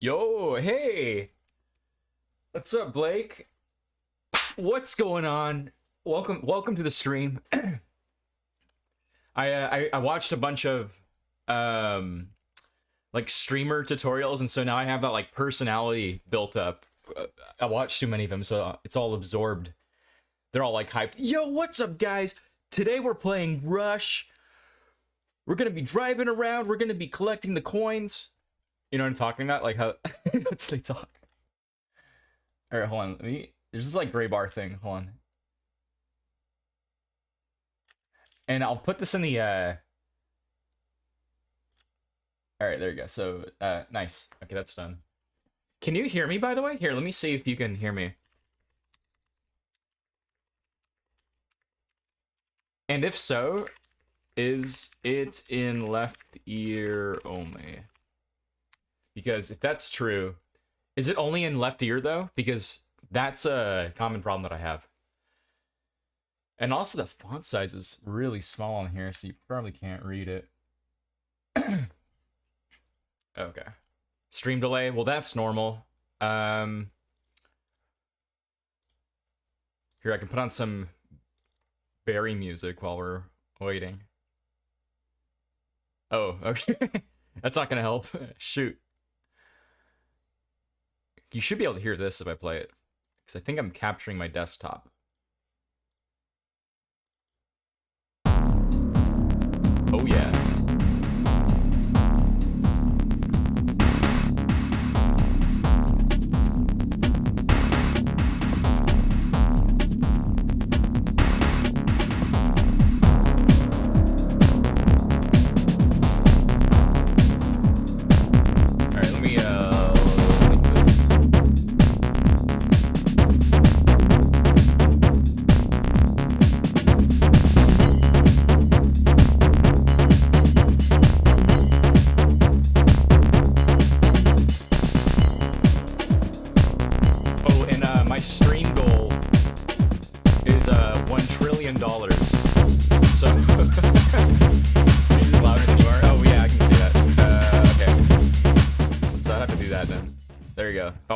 Yo, hey, what's up, Blake? What's going on? Welcome to the stream. I watched a bunch of um like streamer tutorials, and so now I have that like personality built up. I watched too many of them, so it's all absorbed. They're all like hyped. Yo, what's up, guys? Today we're playing Rush. We're gonna be driving around. We're gonna be collecting the coins. You know what I'm talking about? Like how that's they talk. All right, hold on. There's this like gray bar thing. Hold on. And I'll put this in the all right, there you go. So, nice. Okay, that's done. Can you hear me, by the way? Here, let me see if you can hear me. And if so, is it in left ear only? Because if that's true, is it only in left ear though? Because that's a common problem that I have. And also the font size is really small on here, so you probably can't read it. Okay. Stream delay, well that's normal. Here, I can put on some Barry music while we're waiting. Oh, okay. That's not gonna help. Shoot. You should be able to hear this if I play it, because I think I'm capturing my desktop. Oh yeah.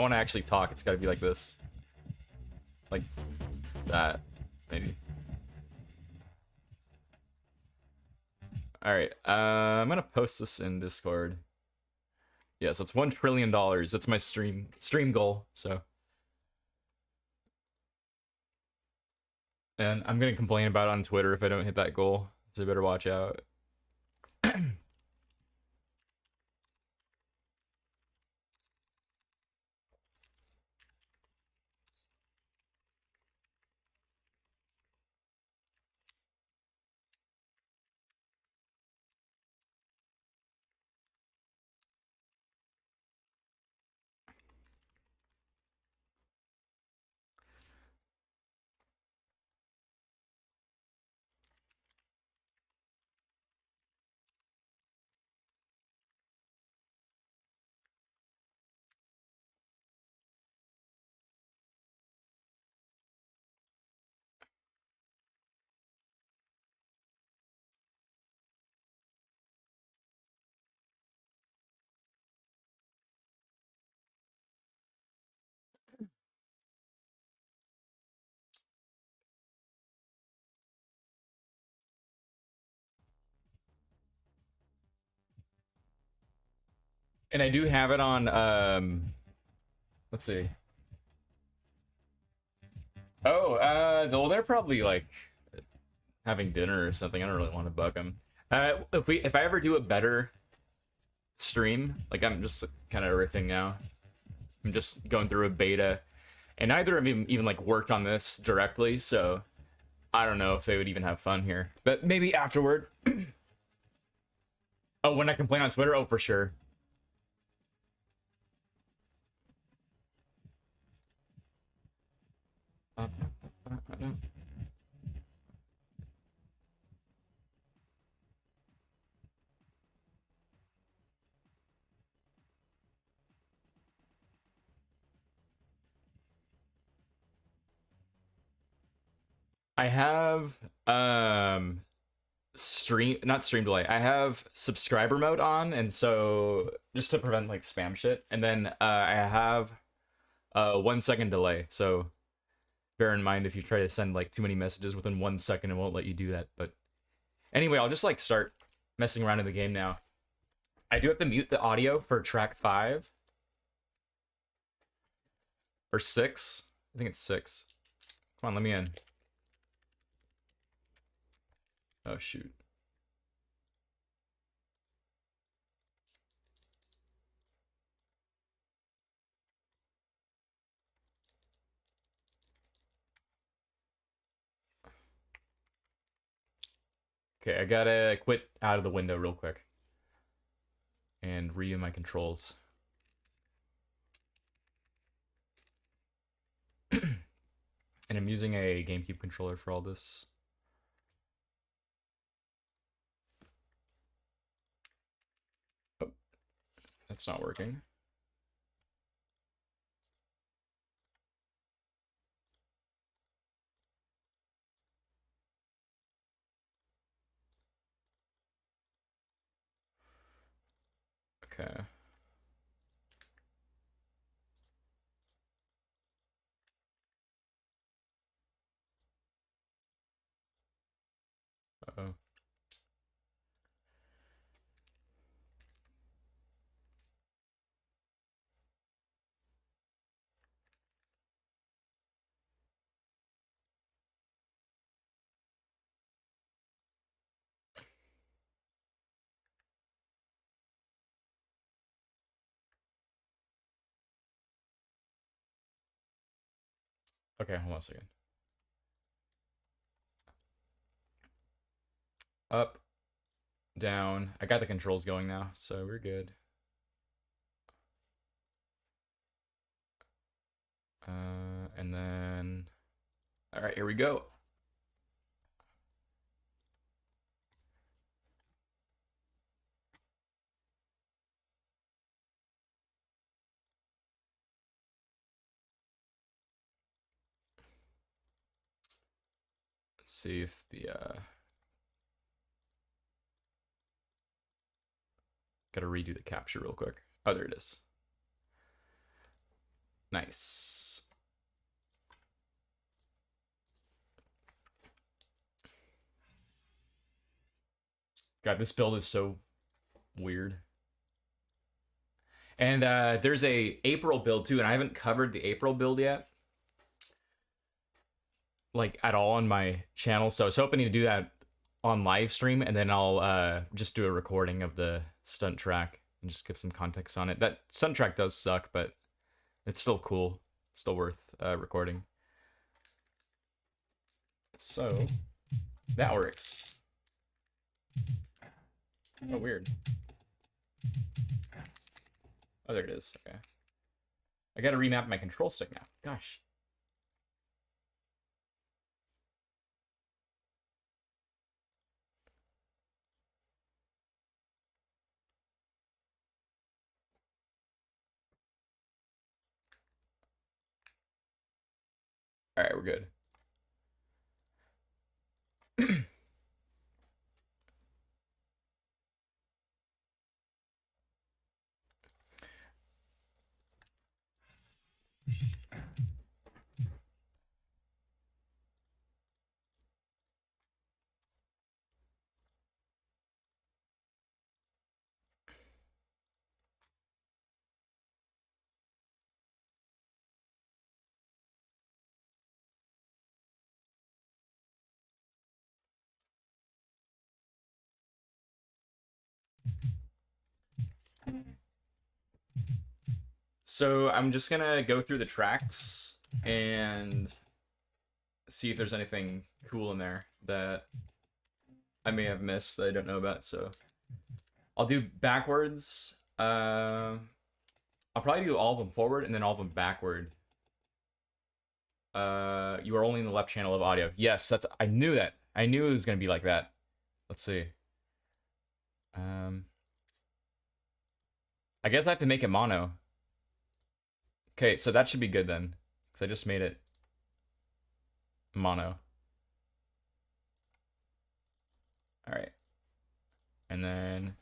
Actually talk, it's got to be like this, like that, maybe. All right, I'm gonna post this in Discord. Yes, it's $1 trillion. That's my stream goal. So, and I'm gonna complain about it on Twitter if I don't hit that goal. So I better watch out. And I do have it on, let's see. Oh, well, they're probably, like, having dinner or something. I don't really want to bug them. If I ever do a better stream, like, I'm just kind of riffing now. I'm just going through a beta. And neither of them even, like, worked on this directly, so I don't know if they would even have fun here. But maybe afterward. Oh, when I complain on Twitter? Oh, for sure. I have not stream delay. I have subscriber mode on, and so just to prevent like spam shit. And then I have 1 second delay. So bear in mind if you try to send like too many messages within 1 second, it won't let you do that. But anyway, I'll just like start messing around in the game now. I do have to mute the audio for track 5 or 6. I think it's 6. Come on, let me in. Oh shoot. Okay, I gotta quit out of the window real quick and redo my controls. And I'm using a GameCube controller for all this. Oh, that's not working. Okay. Uh-oh. Okay, hold on a second. Up, down. I got the controls going now, so we're good. And then... Alright, here we go. Let's see if the... Gotta redo the capture real quick. Oh, there it is. Nice. God, this build is so weird. And there's a April build too, and I haven't covered the April build yet, like at all on my channel. So I was hoping to do that on live stream, and then I'll just do a recording of the stunt track and just give some context on it. That stunt track does suck, but it's still cool. It's still worth recording. So that works. Oh, weird. Oh, there it is. Okay. I gotta remap my control stick now. Gosh. All right, we're good. So I'm just gonna go through the tracks and see if there's anything cool in there that I may have missed that I don't know about. So I'll do backwards. I'll probably do all of them forward and then all of them backward. You are only in the left channel of audio. Yes, that's. I knew that. I knew it was gonna be like that. Let's see. I guess I have to make it mono. Okay, so that should be good then, because I just made it mono. All right. and then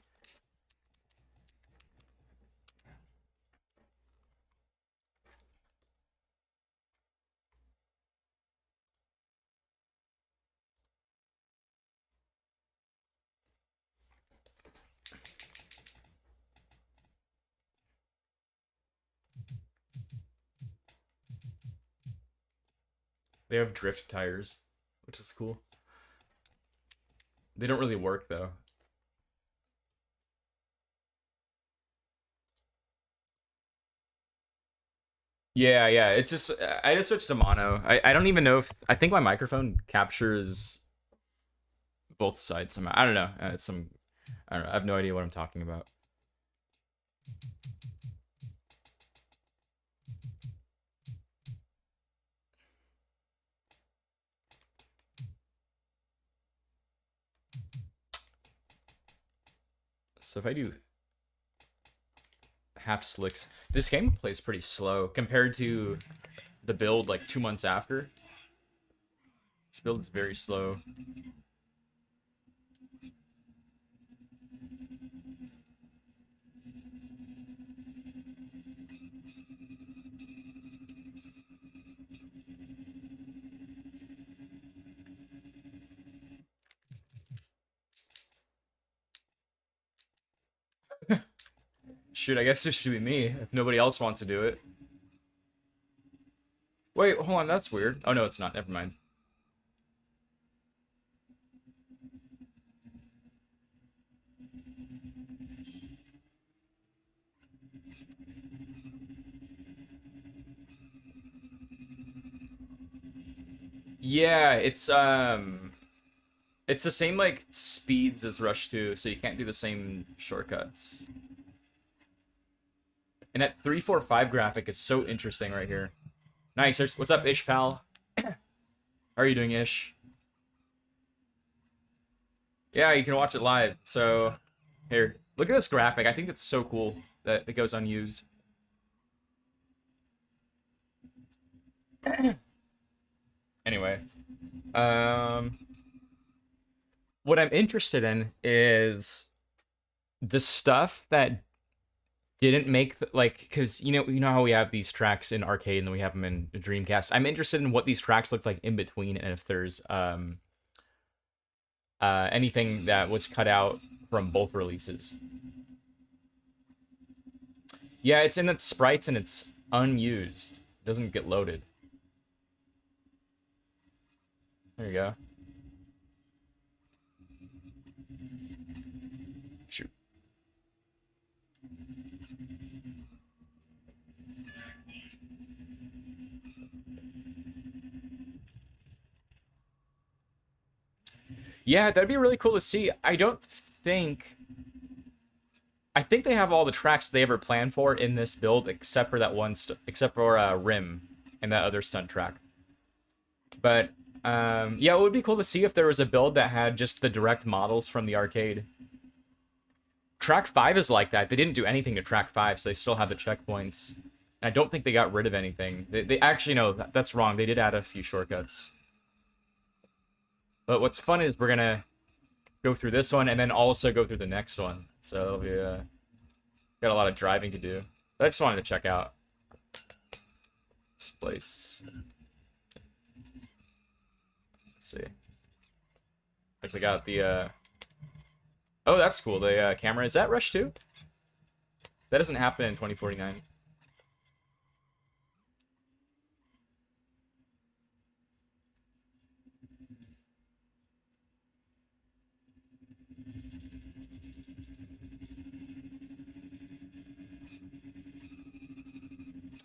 they have drift tires, which is cool. They don't really work though. Yeah, yeah. It's just I just switched to mono. I don't even know if I think my microphone captures both sides somehow. I don't know. It's some I don't know. I have no idea what I'm talking about. So if I do half slicks, this game plays pretty slow compared to the build like 2 months after. This build is very slow. Shoot, I guess it should be me if nobody else wants to do it. Wait, hold on, that's weird. Oh no, it's not. Never mind. Yeah, it's the same like speeds as Rush 2, so you can't do the same shortcuts. And that 345 graphic is so interesting right here. Nice. What's up, Ish pal? How are you doing, Ish? Yeah, you can watch it live. So here, look at this graphic. I think it's so cool that it goes unused. Anyway, what I'm interested in is the stuff that didn't make like because you know how we have these tracks in arcade and then we have them in the Dreamcast. I'm interested in what these tracks look like in between and if there's anything that was cut out from both releases. Yeah, it's in its sprites and it's unused. It doesn't get loaded. There you go. Shoot. Yeah, that'd be really cool to see. I think they have all the tracks they ever planned for in this build, except for that one, except for Rim and that other stunt track. But yeah, it would be cool to see if there was a build that had just the direct models from the arcade. Track 5 is like that. They didn't do anything to track 5, so they still have the checkpoints. And I don't think they got rid of anything. They actually, no, that's wrong. They did add a few shortcuts. But what's fun is we're gonna go through this one and then also go through the next one. So it'll be got a lot of driving to do. But I just wanted to check out this place. Let's see. Like they got the oh, that's cool. The camera. Is that Rush 2? That doesn't happen in 2049.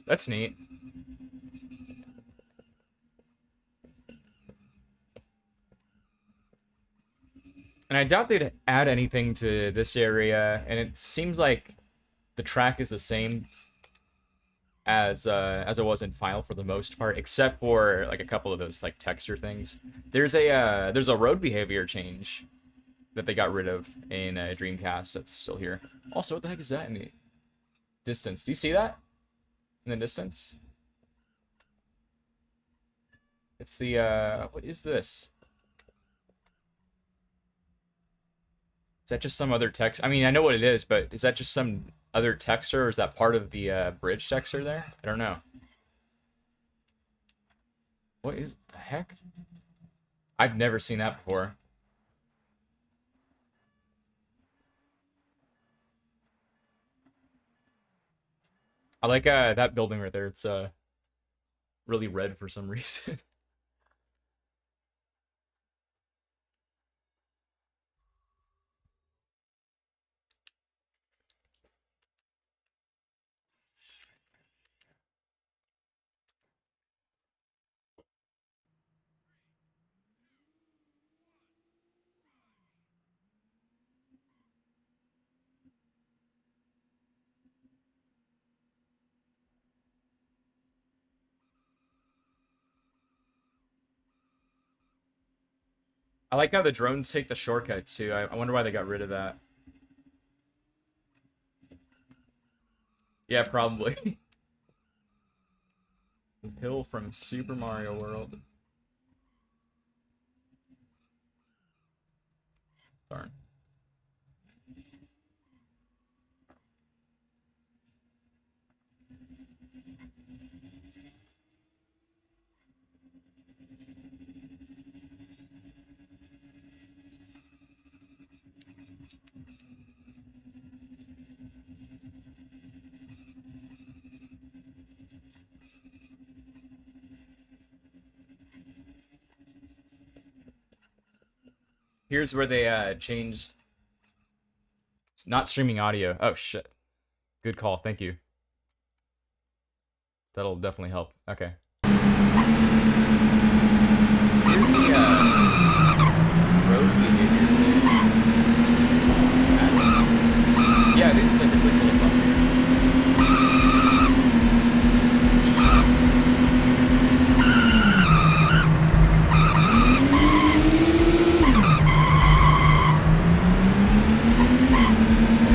That's neat. And I doubt they'd add anything to this area, and it seems like the track is the same as it was in Final for the most part, except for like a couple of those like texture things. There's a road behavior change that they got rid of in Dreamcast that's still here. Also, what the heck is that in the distance? Do you see that in the distance? It's the what is this? that just some other text? I mean, I know what it is, but is that just some other texture, or is that part of the bridge texture there? I don't know. What is the heck? I've never seen that before. I like that building right there. It's really red for some reason. I like how the drones take the shortcuts too. I wonder why they got rid of that. Yeah, probably. The hill from Super Mario World. Darn. Here's where they changed. It's not streaming audio. Oh shit. Good call. Thank you. That'll definitely help. Okay. Here's the road behavior. Yeah, it's like a quick little bump.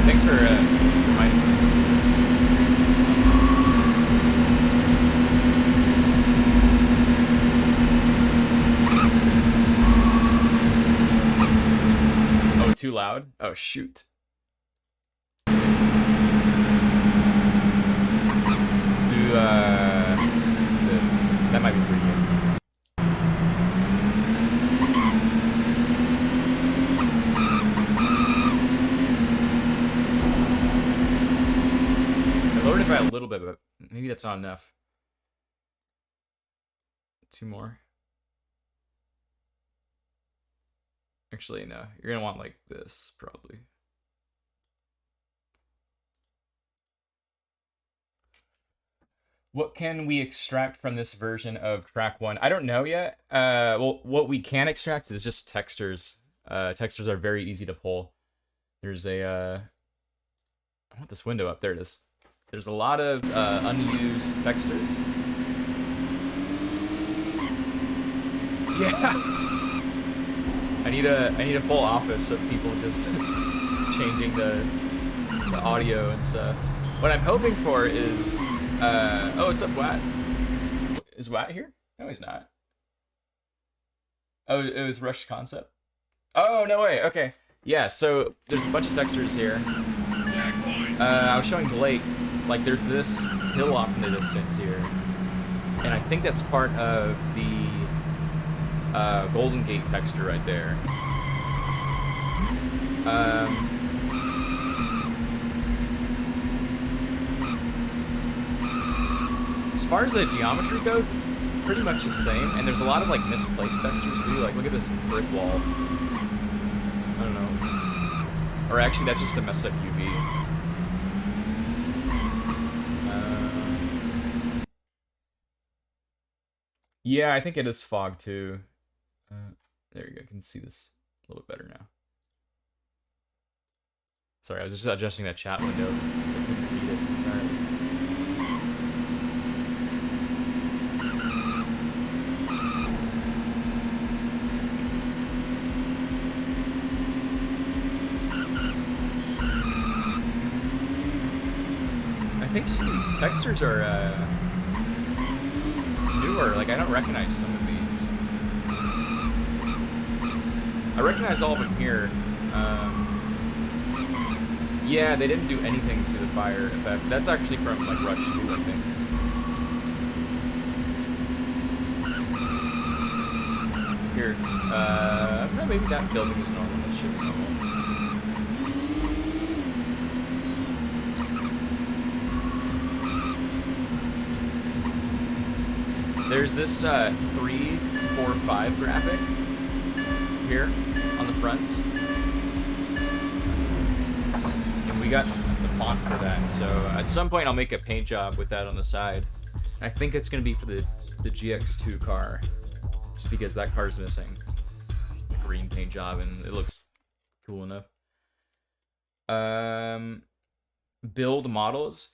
Thanks for reminding me. Oh, too loud? Oh, shoot. Do this. That might be pretty good. Lowered it by a little bit, but maybe that's not enough. 2 more. Actually, no. You're gonna want like this, probably. What can we extract from this version of track 1? I don't know yet. Well, what we can extract is just textures. Textures are very easy to pull. There's a I want this window up. There it is. There's a lot of unused textures. Yeah. I need a full office of people just changing the audio and stuff. What I'm hoping for is oh, what's up, Watt? Is Watt here? No, he's not. Oh, it was Rush Concept. Oh, no way. Okay. Yeah, so there's a bunch of textures here. I was showing Blake, like there's this hill off in the distance here. And I think that's part of the Golden Gate texture right there. As far as the geometry goes, it's pretty much the same. And there's a lot of like misplaced textures too. Like look at this brick wall. I don't know. Or actually that's just a messed up UV. Yeah, I think it is fog too. There you go. I can see this a little bit better now. Sorry, I was just adjusting that chat window so I couldn't read it entirely. I think some of these textures are newer. Like I don't recognize some of these. I recognize all of them here. Yeah, they didn't do anything to the fire effect. That's actually from like Rush 2, I think. Here, maybe that building is normal. That should be normal. There's this 3, 4, 5 graphic here on the front. And we got the font for that, so at some point I'll make a paint job with that on the side. I think it's going to be for the GX2 car, just because that car's missing the green paint job and it looks cool enough. Build models.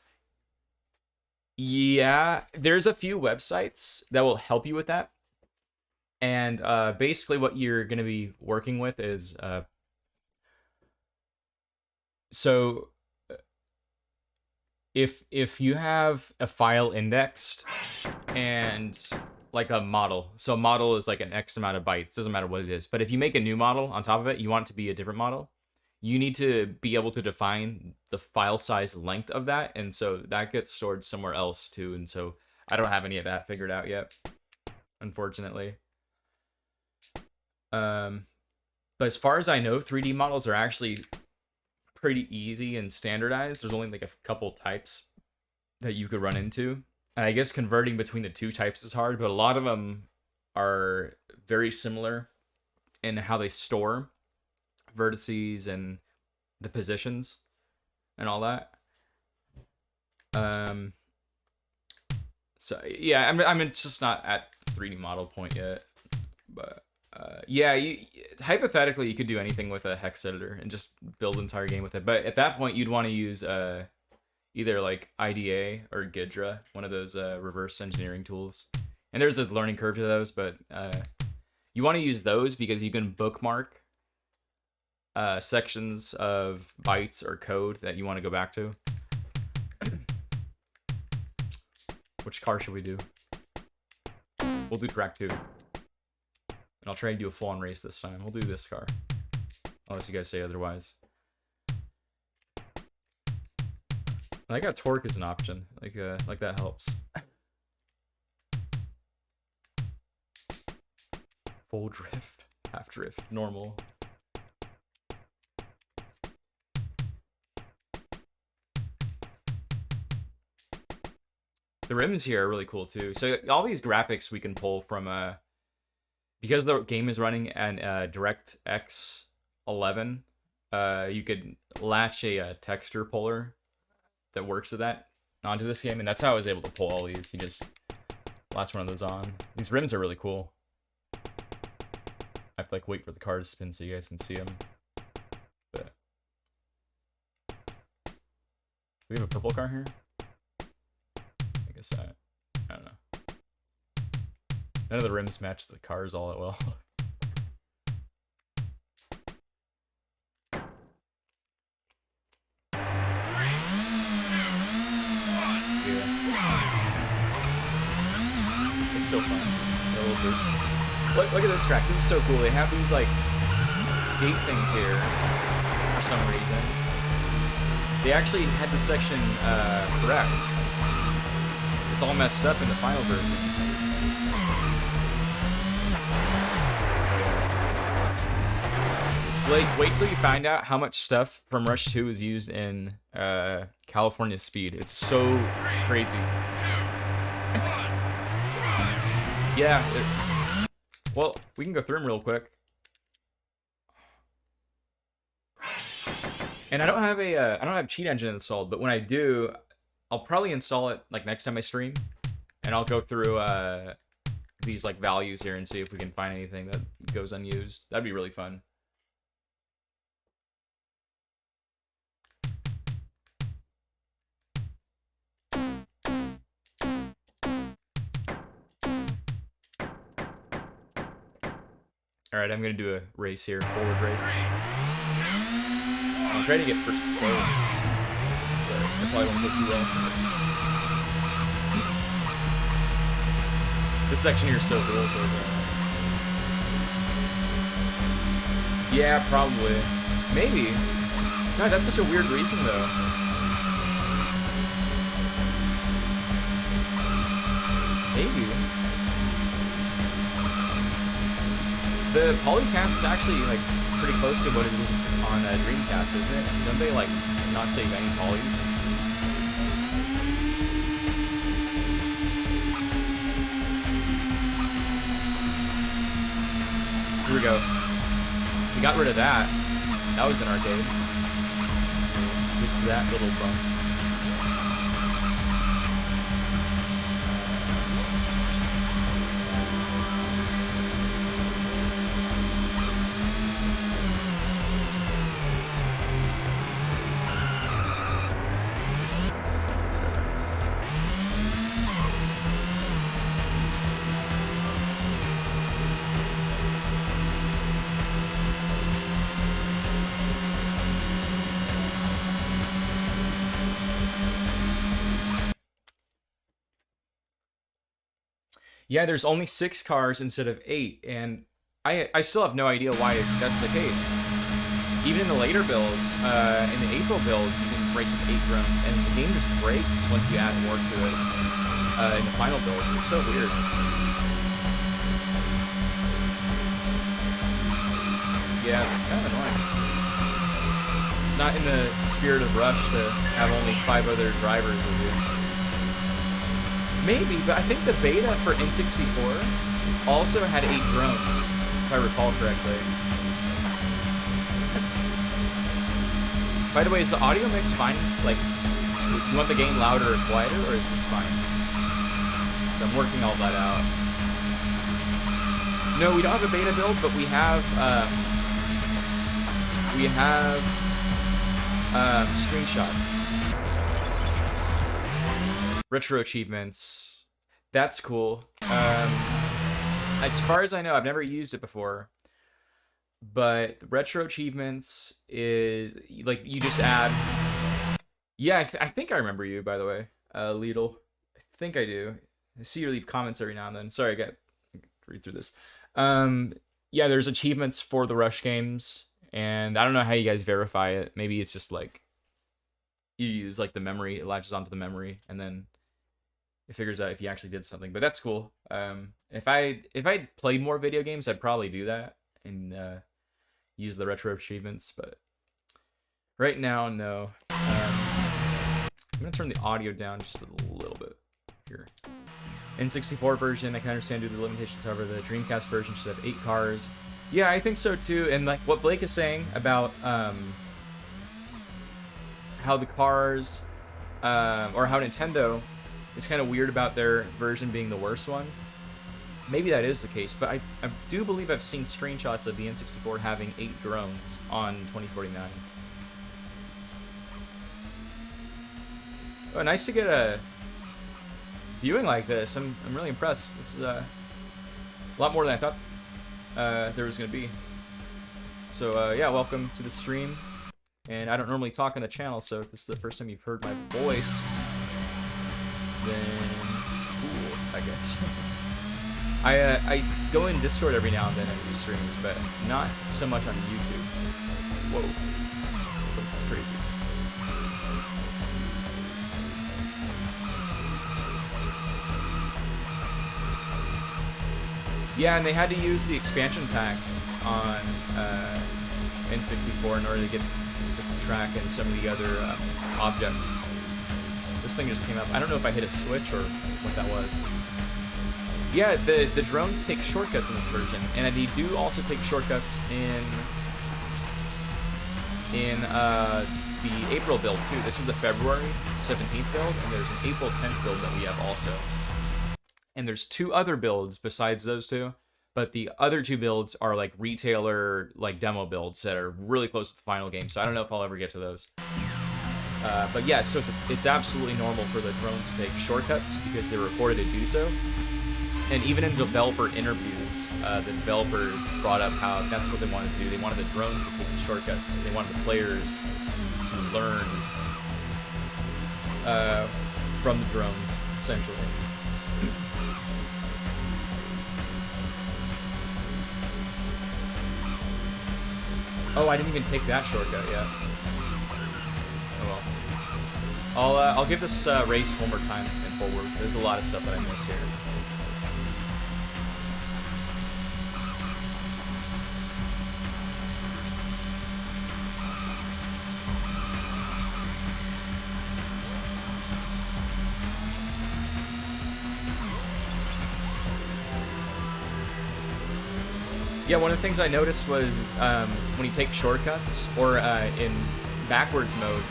Yeah, there's a few websites that will help you with that. And basically what you're going to be working with is so if you have a file indexed and like a model, so a model is like an X amount of bytes, doesn't matter what it is, but if you make a new model on top of it, you want it to be a different model, you need to be able to define the file size length of that, and so that gets stored somewhere else too, and so I don't have any of that figured out yet, unfortunately. But as far as I know, 3D models are actually pretty easy and standardized. There's only like a couple types that you could run into. And I guess converting between the two types is hard, but a lot of them are very similar in how they store vertices and the positions and all that. So yeah, I'm just not at the 3D model point yet, but yeah, hypothetically you could do anything with a hex editor and just build an entire game with it, but at that point you'd want to use either like IDA or Ghidra, one of those reverse engineering tools, and there's a learning curve to those, but you want to use those because you can bookmark sections of bytes or code that you want to go back to. Which car should we do? We'll do track 2. And I'll try and do a full-on race this time. We'll do this car. Unless you guys say otherwise. I got torque as an option. Like that helps. Full drift. Half drift. Normal. The rims here are really cool too. So all these graphics we can pull from because the game is running an DirectX 11, you could latch a texture puller that works with that onto this game, and that's how I was able to pull all these. You just latch one of those on. These rims are really cool. I have to like wait for the car to spin so you guys can see them. But we have a purple car here. I guess I don't know. None of the rims match the cars all that well. It's so fun. Look at this track. This is so cool. They have these like gate things here for some reason. They actually had this section correct. It's all messed up in the final version. Like, wait till you find out how much stuff from Rush 2 is used in California Speed. It's so crazy. Yeah. Well, we can go through them real quick. And I don't have Cheat Engine installed, but when I do, I'll probably install it like next time I stream, and I'll go through these like values here and see if we can find anything that goes unused. That'd be really fun. Alright, I'm gonna do a race here, forward race. I'm trying to get first place, but I probably won't go too well. This section here is so cool. Yeah, probably. Maybe. God, that's such a weird reason, though. Maybe. The polycast's actually, like, pretty close to what it is on Dreamcast, isn't it? Don't they, like, not save any polys? Here we go. We got rid of that. That was an arcade. With that little bump. Yeah, there's only 6 cars instead of 8, and I still have no idea why that's the case. Even in the later builds, in the April build, you can race with 8 drones, and the game just breaks once you add more to it in the final builds. It's so weird. Yeah, it's kind of annoying. It's not in the spirit of Rush to have only 5 other drivers with you. Maybe, but I think the beta for N64 also had 8 drones, if I recall correctly. By the way, is the audio mix fine? Like, you want the game louder or quieter, or is this fine? So I'm working all that out. No, we don't have a beta build, but we have screenshots. Retro achievements. That's cool. As far as I know, I've never used it before. But retro achievements is like you just add. Yeah, I think I remember you, by the way, Lidl. I think I do. I see you leave comments every now and then. Sorry, I got to read through this. Yeah, there's achievements for the Rush games, and I don't know how you guys verify it. Maybe it's just like you use like the memory, it latches onto the memory, and then it figures out if you actually did something. But that's cool. If I played more video games, I'd probably do that and use the retro achievements. But right now, no. I'm gonna turn the audio down just a little bit here. N64 version, I can understand due to the limitations. However, the Dreamcast version should have 8 cars. Yeah, I think so too. And like what Blake is saying about how the cars or how Nintendo is kind of weird about their version being the worst one. Maybe that is the case, but I do believe I've seen screenshots of the N64 having 8 drones on 2049. Oh, nice to get a viewing like this. I'm really impressed. This is a lot more than I thought there was going to be. So yeah, welcome to the stream. And I don't normally talk on the channel, so if this is the first time you've heard my voice, then cool, I guess. I go in Discord every now and then and do streams, but not so much on YouTube. Whoa, this is crazy. Yeah, and they had to use the expansion pack on N64 in order to get the 6th track and some of the other objects. This thing just came up. I don't know if I hit a switch or what that was. Yeah, the drones take shortcuts in this version, and they do also take shortcuts in the April build too. This is the February 17th build, and there's an April 10th build that we have also. And there's 2 other builds besides those 2, but the other 2 builds are like retailer, like demo builds that are really close to the final game. So I don't know if I'll ever get to those. But yeah, so it's absolutely normal for the drones to take shortcuts because they're reported to do so. And even in developer interviews, the developers brought up how that's what they wanted to do. They wanted the drones to take the shortcuts. They wanted the players to learn from the drones, essentially. Oh, I didn't even take that shortcut yet. well. I'll give this race one more time and forward. There's a lot of stuff that I missed here. Yeah, one of the things I noticed was when you take shortcuts or in backwards mode,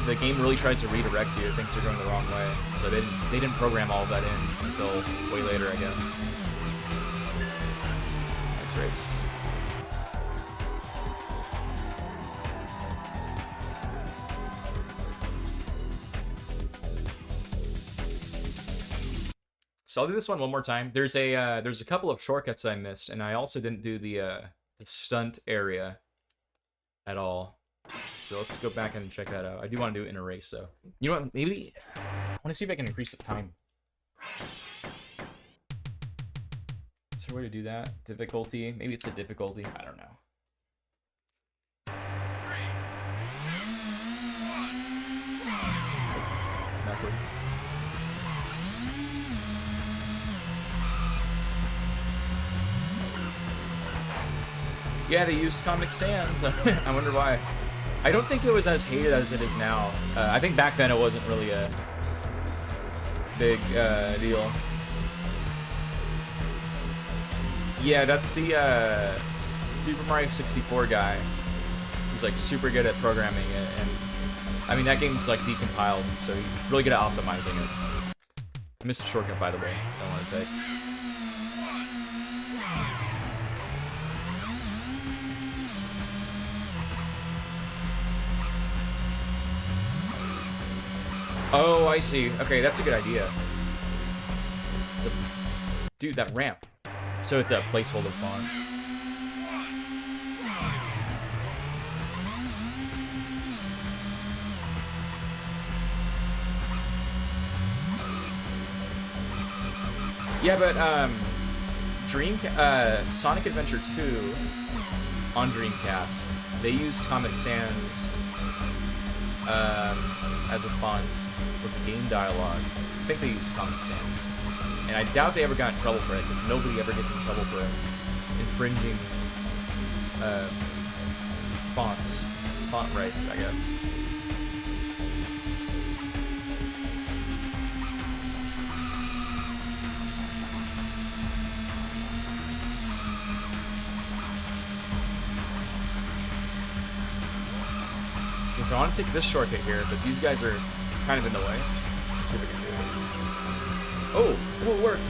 the game really tries to redirect you. It thinks you're going the wrong way. So they didn't program all of that in until way later, I guess. Nice race. So I'll do this one more time. There's a couple of shortcuts I missed, and I also didn't do the stunt area at all. So let's go back and check that out. I do want to do it in a race, though. You know what? Maybe I want to see if I can increase the time. Is there a way to do that? Difficulty? Maybe it's the difficulty. I don't know. 3, 2, 1. Backward. Yeah, they used Comic Sans. I wonder why. I don't think it was as hated as it is now. I think back then it wasn't really a big deal. Yeah, that's the Super Mario 64 guy who's like super good at programming it, and I mean that game's like decompiled, so he's really good at optimizing it. I missed a shortcut, by the way. Don't want to take. Oh, I see. Okay, that's a good idea. Dude, that ramp. So it's a placeholder font. Yeah, but Sonic Adventure 2 on Dreamcast, they used Comic Sans as a font with the game dialogue. I think they used Comic Sans. And I doubt they ever got in trouble for it, because nobody ever gets in trouble for infringing font rights, I guess. Okay, so I want to take this shortcut here, but these guys are kind of in the way. Let's see if we can do it. Oh, it worked.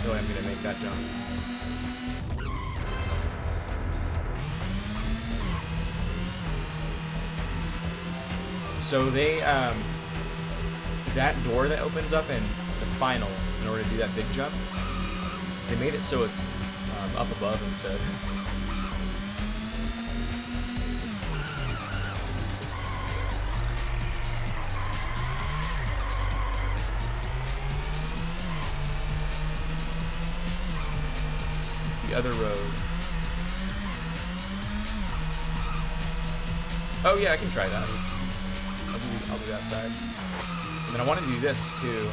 Oh, I'm gonna make that jump. So they, that door that opens up in the final, in order to do that big jump, they made it so it's up above instead. Other road. Oh yeah, I can try that. I'll do that side. And then I want to do this too.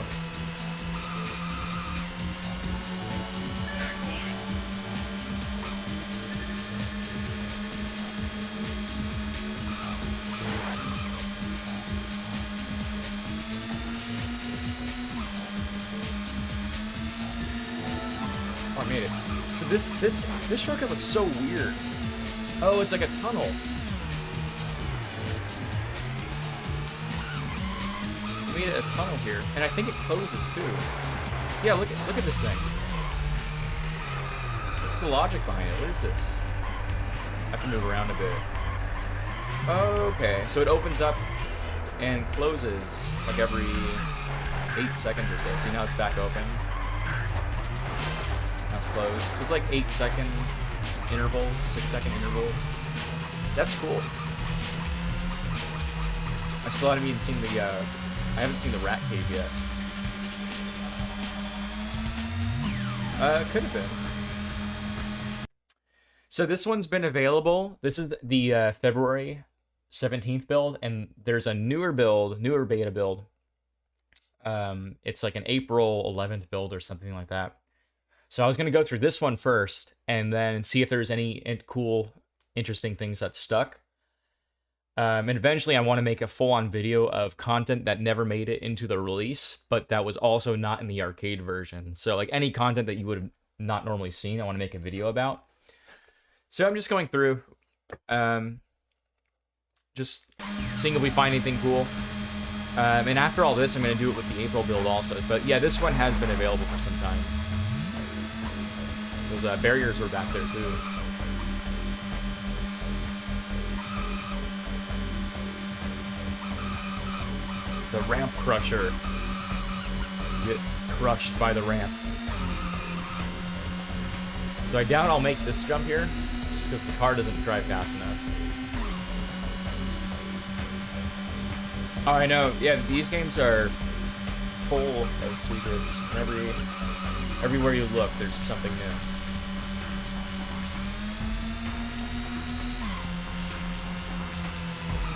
Oh, I made it. So this shortcut looks so weird. Oh, it's like a tunnel. I made it a tunnel here, and I think it closes too. Yeah, look at this thing. What's the logic behind it? What is this? I have to move around a bit. Okay, so it opens up and closes like every 8 seconds or so. See, now it's back open. Close. So it's like 8-second intervals, 6-second intervals. That's cool. I still haven't even seen the I haven't seen the rat cave yet. Could have been. So this one's been available. This is the February 17th build, and there's a newer beta build. It's like an April 11th build or something like that. So I was gonna go through this one first, and then see if there's any cool, interesting things that stuck. And eventually, I want to make a full-on video of content that never made it into the release, but that was also not in the arcade version. So like any content that you would have not normally seen, I want to make a video about. So I'm just going through, just seeing if we find anything cool. And after all this, I'm going to do it with the April build also. But yeah, this one has been available for some time. Those barriers were back there too. The ramp crusher. Get crushed by the ramp. So I doubt I'll make this jump here, just because the car doesn't drive fast enough. Oh, I know. Yeah, these games are full of secrets. Everywhere you look, there's something new.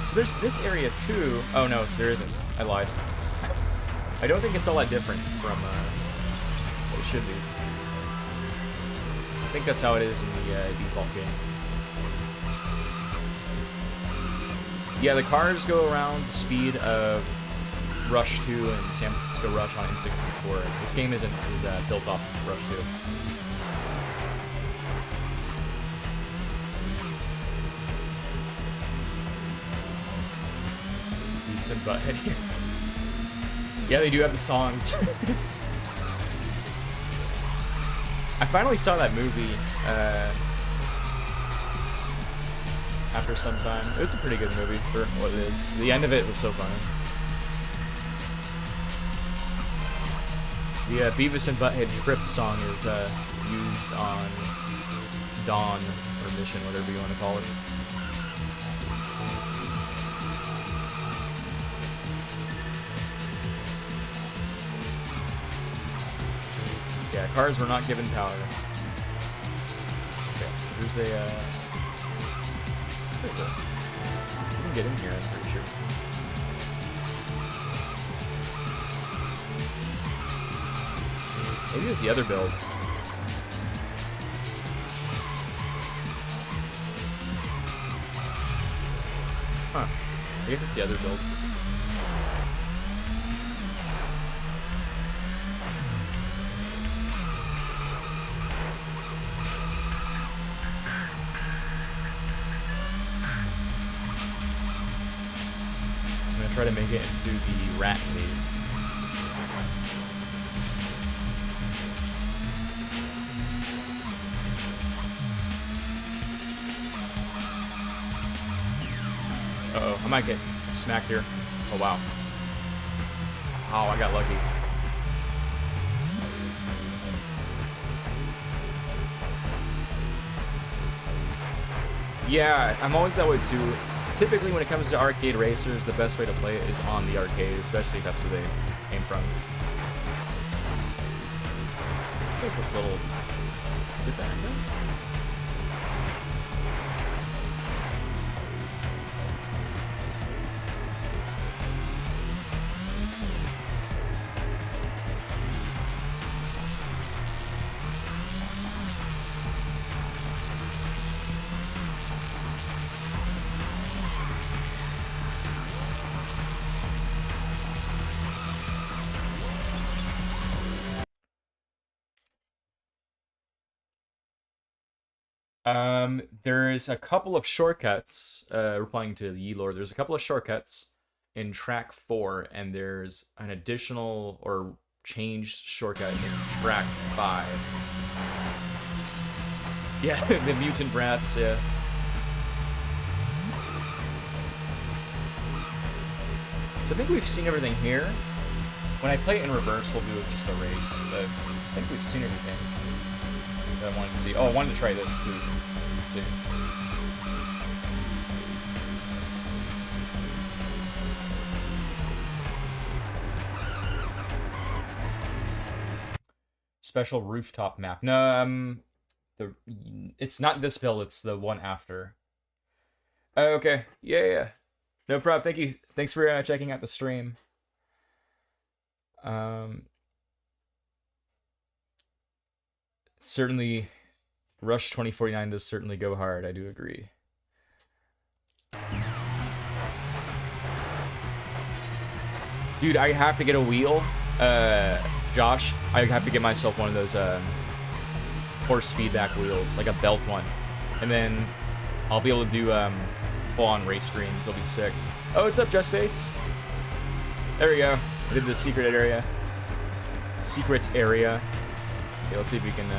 So there's this area too. Oh no, there isn't. I lied. I don't think it's all that different from what it should be. I think that's how it is in the default game. Yeah, the cars go around the speed of Rush 2 and San Francisco Rush on N64. This game is built off of Rush 2. Beavis and Butthead here. Yeah, they do have the songs. I finally saw that movie after some time. It was a pretty good movie for what it is. The end of it was so funny. The Beavis and Butthead Trip song is used on Dawn or Mission, whatever you want to call it. Yeah, cars were not given power. Okay, there's a, you can get in here, I'm pretty sure. Maybe it's the other build. Huh. I guess it's the other build. Try to make it into the rat cave. Uh-oh, I might get smacked here. Oh, wow. Oh, I got lucky. Yeah, I'm always that way too. Typically, when it comes to arcade racers, the best way to play it is on the arcade, especially if that's where they came from. This looks a little bit better. There's a couple of shortcuts, replying to the Lord, there's a couple of shortcuts in track 4, and there's an additional or changed shortcut in track 5. Yeah, the mutant brats, yeah. So I think we've seen everything here. When I play it in reverse, we'll do just a race, but I think we've seen everything that I wanted to see. Oh, I wanted to try this too. Let's see. Special rooftop map. No, the it's not this build, it's the one after. Oh, okay. Yeah, yeah. No problem. Thank you. Thanks for checking out the stream. Certainly Rush 2049 does certainly go hard. I do agree. Dude, I have to get a wheel. Josh, I have to get myself one of those force feedback wheels, like a belt one. And then I'll be able to do full-on race streams. It'll be sick. Oh, what's up, Just Ace? There we go. I did the secret area. Secret area. Okay, let's see if we can go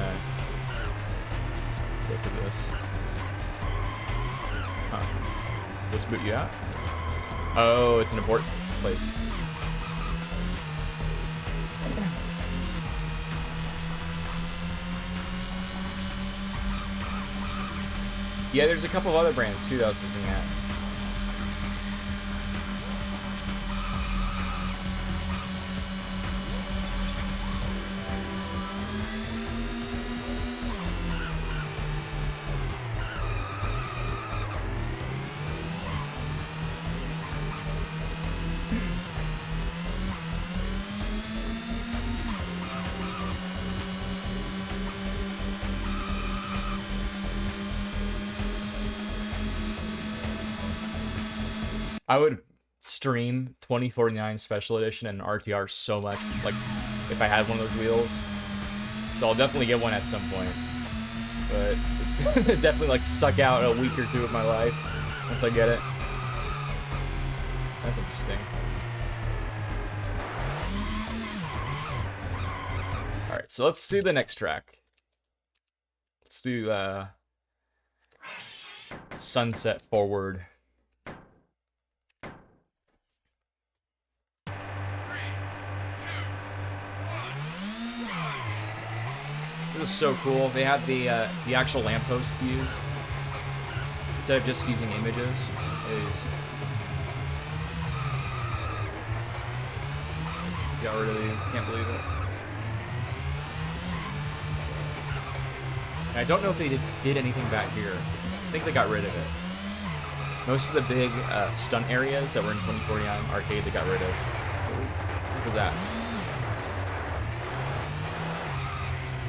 for this. Huh. Let's boot you out. Oh, it's an abort place. Yeah, there's a couple of other brands too that I was looking at. I would stream 2049 Special Edition and RTR so much, like, if I had one of those wheels. So I'll definitely get one at some point. But it's gonna definitely, like, suck out a week or two of my life once I get it. That's interesting. Alright, so let's do the next track. Let's do, Sunset Forward. This is so cool. They have the actual lamppost to use instead of just using images. Got rid of these. Can't believe it. And I don't know if they did anything back here. I think they got rid of it. Most of the big stunt areas that were in 2049 arcade, they got rid of. What was that?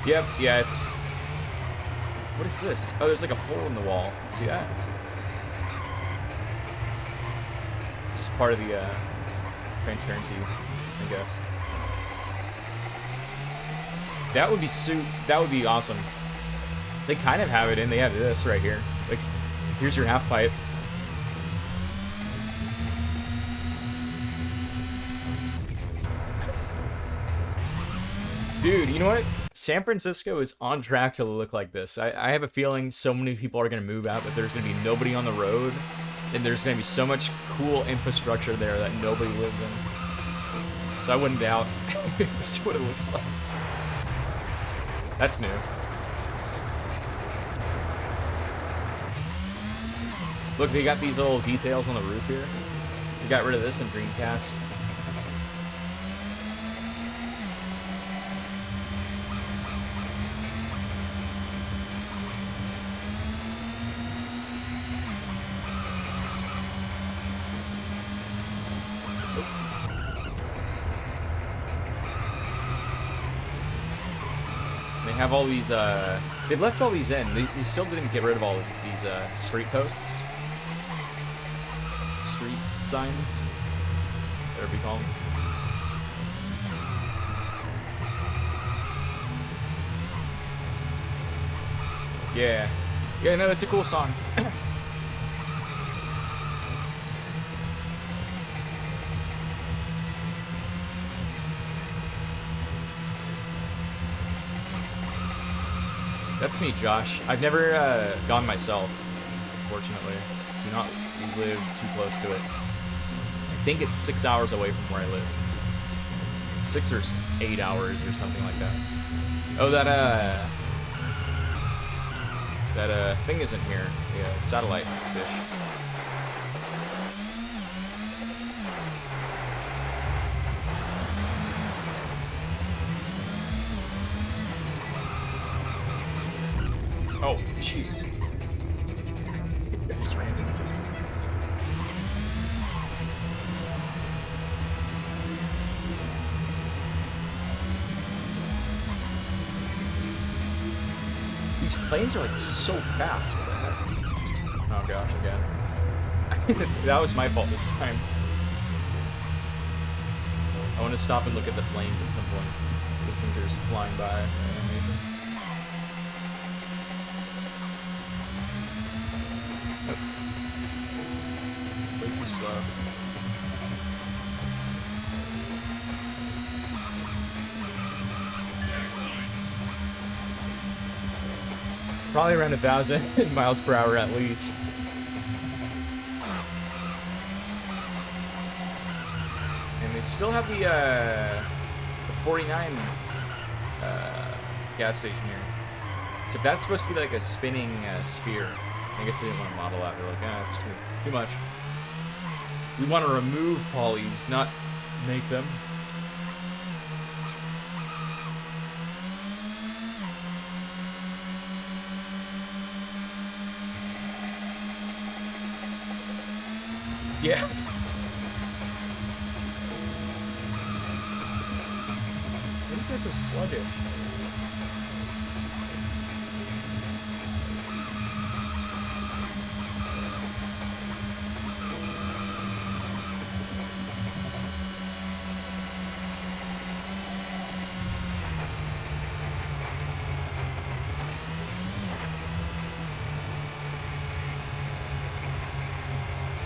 Yep, yeah, it's... What is this? Oh, there's like a hole in the wall. See that? Just part of the transparency, I guess. That would be that would be awesome. They kind of have it in. They have this right here. Like, here's your half pipe. Dude, you know what? San Francisco is on track to look like this. I have a feeling so many people are going to move out, but there's going to be nobody on the road. And there's going to be so much cool infrastructure there that nobody lives in. So I wouldn't doubt this is what it looks like. That's new. Look, they got these little details on the roof here. We got rid of this in Dreamcast. They have all these, they've left all these in. They still didn't get rid of all of these street posts. Street signs, whatever you call them. Yeah. Yeah, no, it's a cool song. That's neat, Josh. I've never gone myself, unfortunately. Do not live too close to it. I think it's 6 hours away from where I live. 6 or 8 hours or something like that. Oh, that thing isn't here. The satellite dish. Oh, jeez. I just ran into it. These planes are like so fast. What the heck? Oh gosh, again. That was my fault this time. I want to stop and look at the planes at some point. Those things are just flying by. Animation. Way too slow. Probably around 1,000 miles per hour at least. And they still have the 49 gas station here. So that's supposed to be like a spinning sphere. I guess they didn't want to model that. They're like, ah, it's too much. We want to remove polys, not make them. Yeah. Why are these guys so sluggish?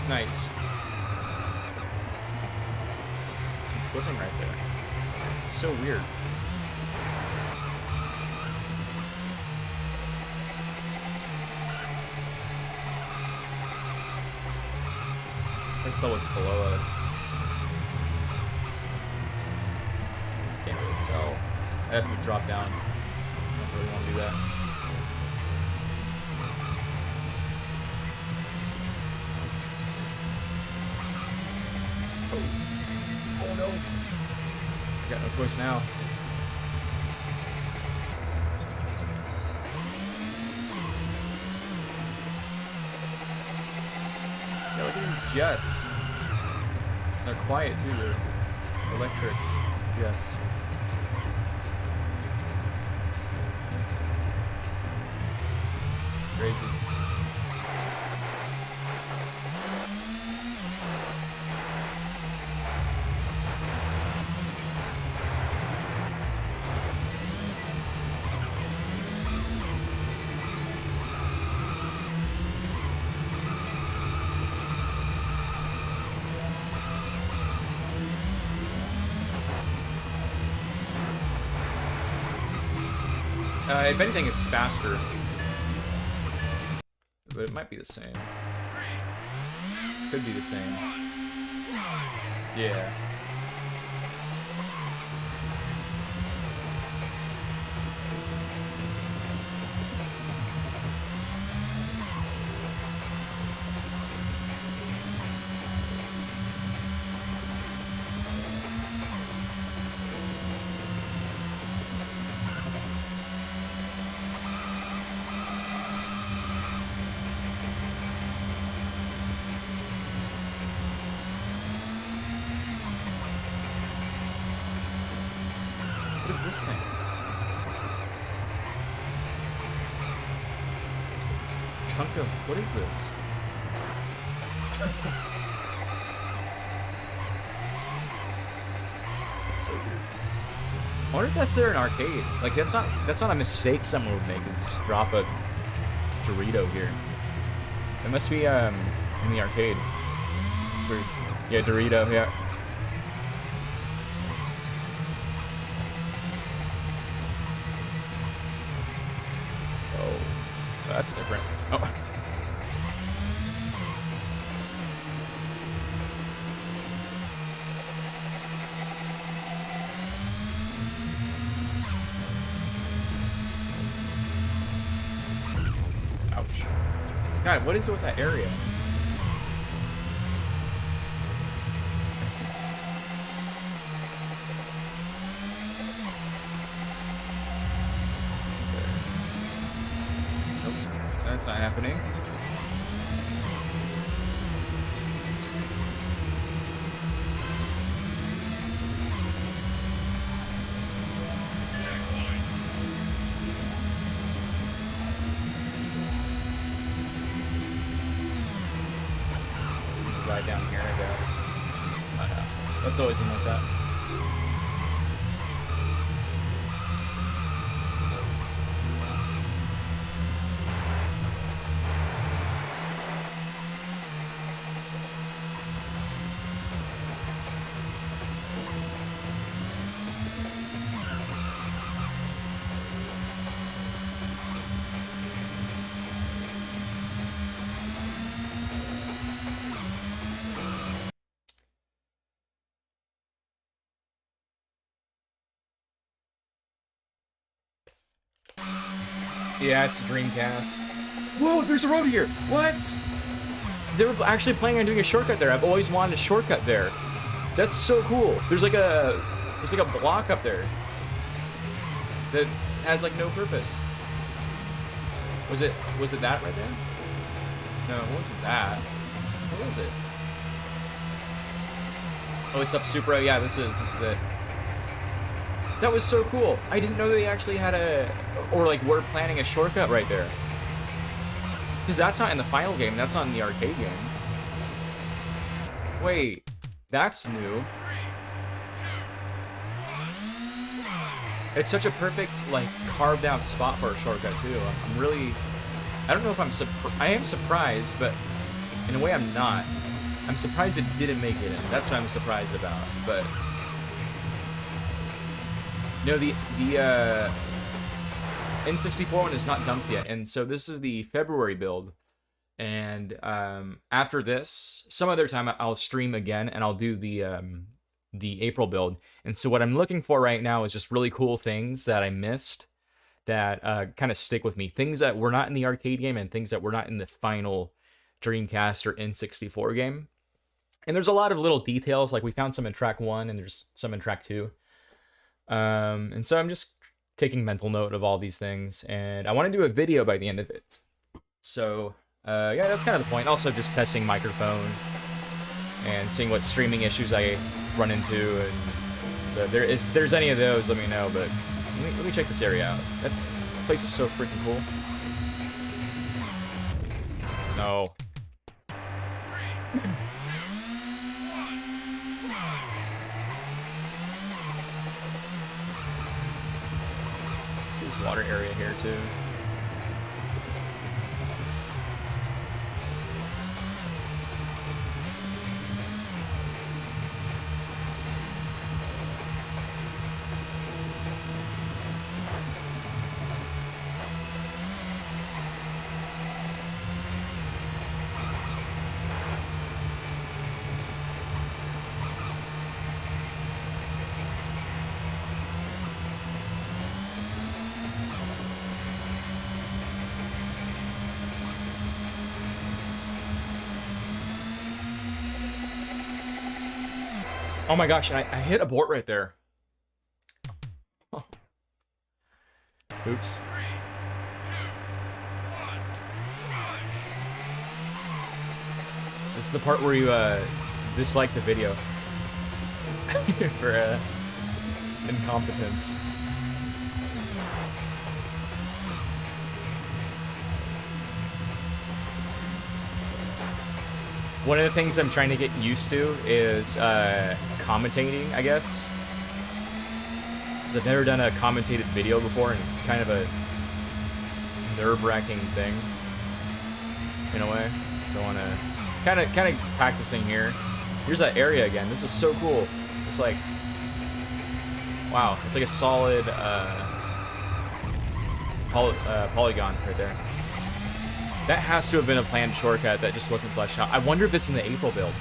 Nice. Some flipping right there. It's so weird. Can't tell what's below us. Can't really tell. I have to drop down. I don't really want to do that. Oh no. I got no choice now. Yeah, look at these jets. They're quiet too, they're electric jets. Crazy. If anything, it's faster. But it might be the same. Could be the same. Yeah. What is this thing? Chunk of... What is this? It's so weird. I wonder if that's there in arcade. Like, that's not a mistake someone would make, is just drop a Dorito here. It must be in the arcade. It's weird. Yeah, Dorito, yeah. That's different. Oh. Ouch. God, what is it with that area? Nope. That's not happening. Right down here, I guess. Oh, no. That's always been like that. Yeah, it's the Dreamcast. Whoa, there's a road here. What? They were actually planning on doing a shortcut there. I've always wanted a shortcut there. That's so cool. There's like a block up there that has like no purpose. Was it that right there? No, it wasn't that. What was it? Oh, it's up Supra. Yeah, this is it. That was so cool. I didn't know they actually had or like were planning a shortcut right there. Because that's not in the final game. That's not in the arcade game. Wait, that's new. It's such a perfect, like, carved out spot for a shortcut too. I'm really, I don't know if I am surprised, but in a way I'm not. I'm surprised it didn't make it in. That's what I'm surprised about. But no, the N64 one is not dumped yet, and so this is the February build. And after this, some other time I'll stream again, and I'll do the April build. And so what I'm looking for right now is just really cool things that I missed that kind of stick with me. Things that were not in the arcade game and things that were not in the final Dreamcast or N64 game. And there's a lot of little details, like we found some in track 1 and there's some in track 2. And so I'm just taking mental note of all these things, and I want to do a video by the end of it. So yeah, that's kind of the point. Also just testing microphone and seeing what streaming issues I run into, and so if there's any of those, let me know. But let me check this area out. That place is so freaking cool. No. See this water area here too. Oh my gosh, I hit abort right there. Oh. Oops. This is the part where you dislike the video for incompetence. One of the things I'm trying to get used to is commentating, I guess. Because I've never done a commentated video before, and it's kind of a nerve-wracking thing, in a way. So I want to kind of practicing here. Here's that area again. This is so cool. It's like, wow, it's like a solid polygon right there. That has to have been a planned shortcut that just wasn't fleshed out. I wonder if it's in the April build.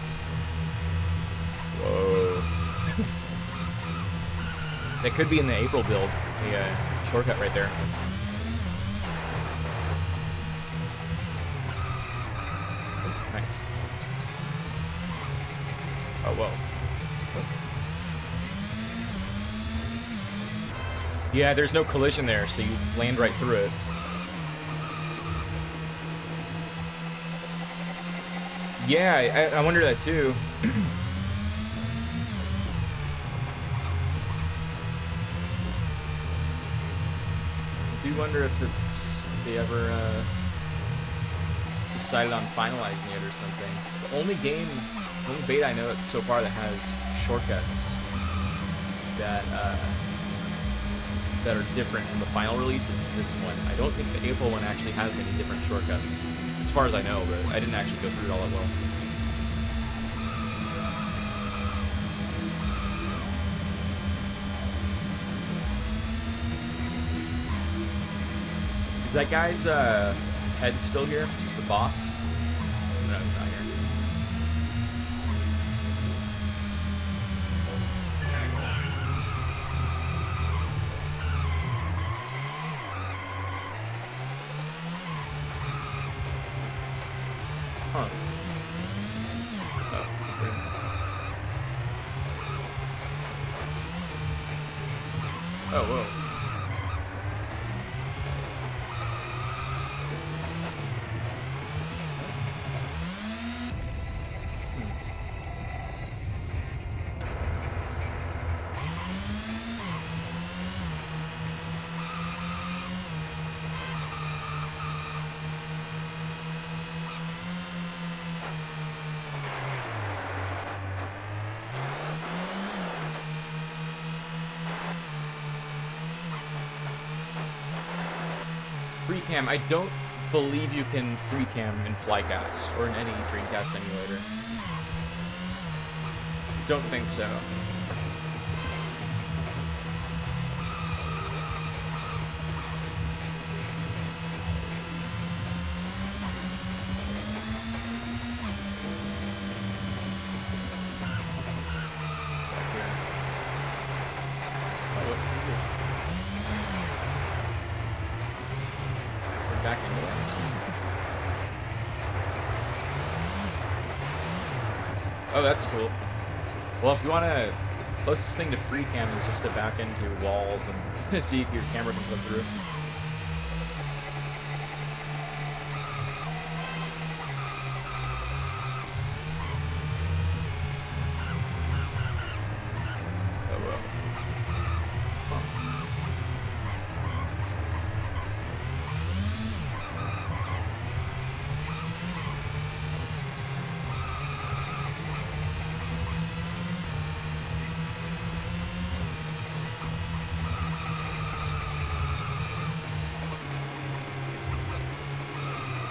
Whoa. That could be in the April build, the shortcut right there. Oh, nice. Oh, whoa. Yeah, there's no collision there, so you land right through it. Yeah, I wonder that too. I do wonder if they ever decided on finalizing it or something. The only beta I know so far that has shortcuts that are different from the final release is this one. I don't think the April one actually has any different shortcuts, as far as I know, but I didn't actually go through it all that well. Is that guy's head still here? The boss? No, it's not here. Huh. Oh, okay. Oh, whoa. Free cam, I don't believe you can free cam in flycast or in any Dreamcast emulator. Don't think so. Back into it. Oh, that's cool. Well, if you want to, closest thing to free cam is just to back into walls and see if your camera can come through.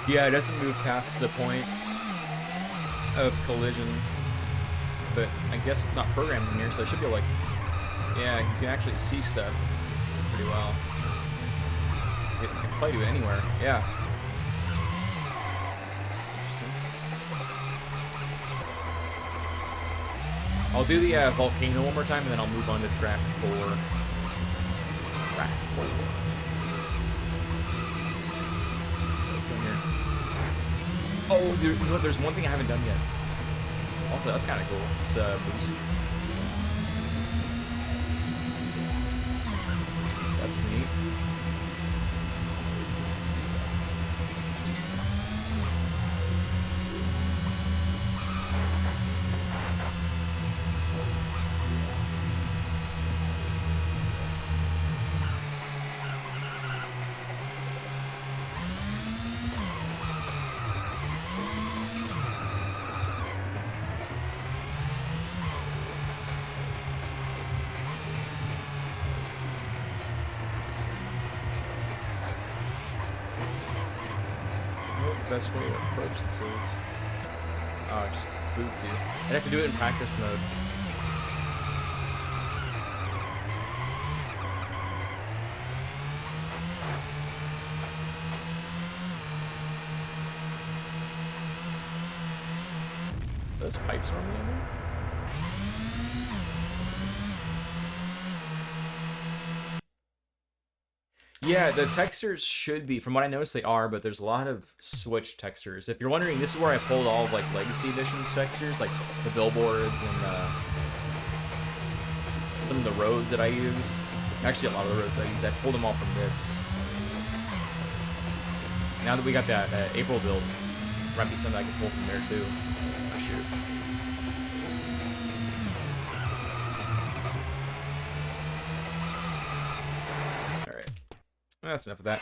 Yeah, it doesn't move past the point of collision, but I guess it's not programmed in here, so I should be able to, like, yeah, you can actually see stuff pretty well. You can probably do it anywhere, yeah. That's interesting. I'll do the volcano one more time, and then I'll move on to track 4. Track 4. Oh, you know what, there's one thing I haven't done yet. Also, that's kind of cool. It's boost. That's neat. Best way to approach this is, oh, it just boots you. I'd have to do it in practice mode. Those pipes normally in there? Yeah, the textures should be, from what I noticed they are, but there's a lot of switch textures. If you're wondering, this is where I pulled all of, like, Legacy Edition's textures, like the billboards and some of the roads that I use. Actually, a lot of the roads that I use, I pulled them all from this. Now that we got that April build, Might be something I can pull from there too. Oh shoot. Alright. That's enough of that.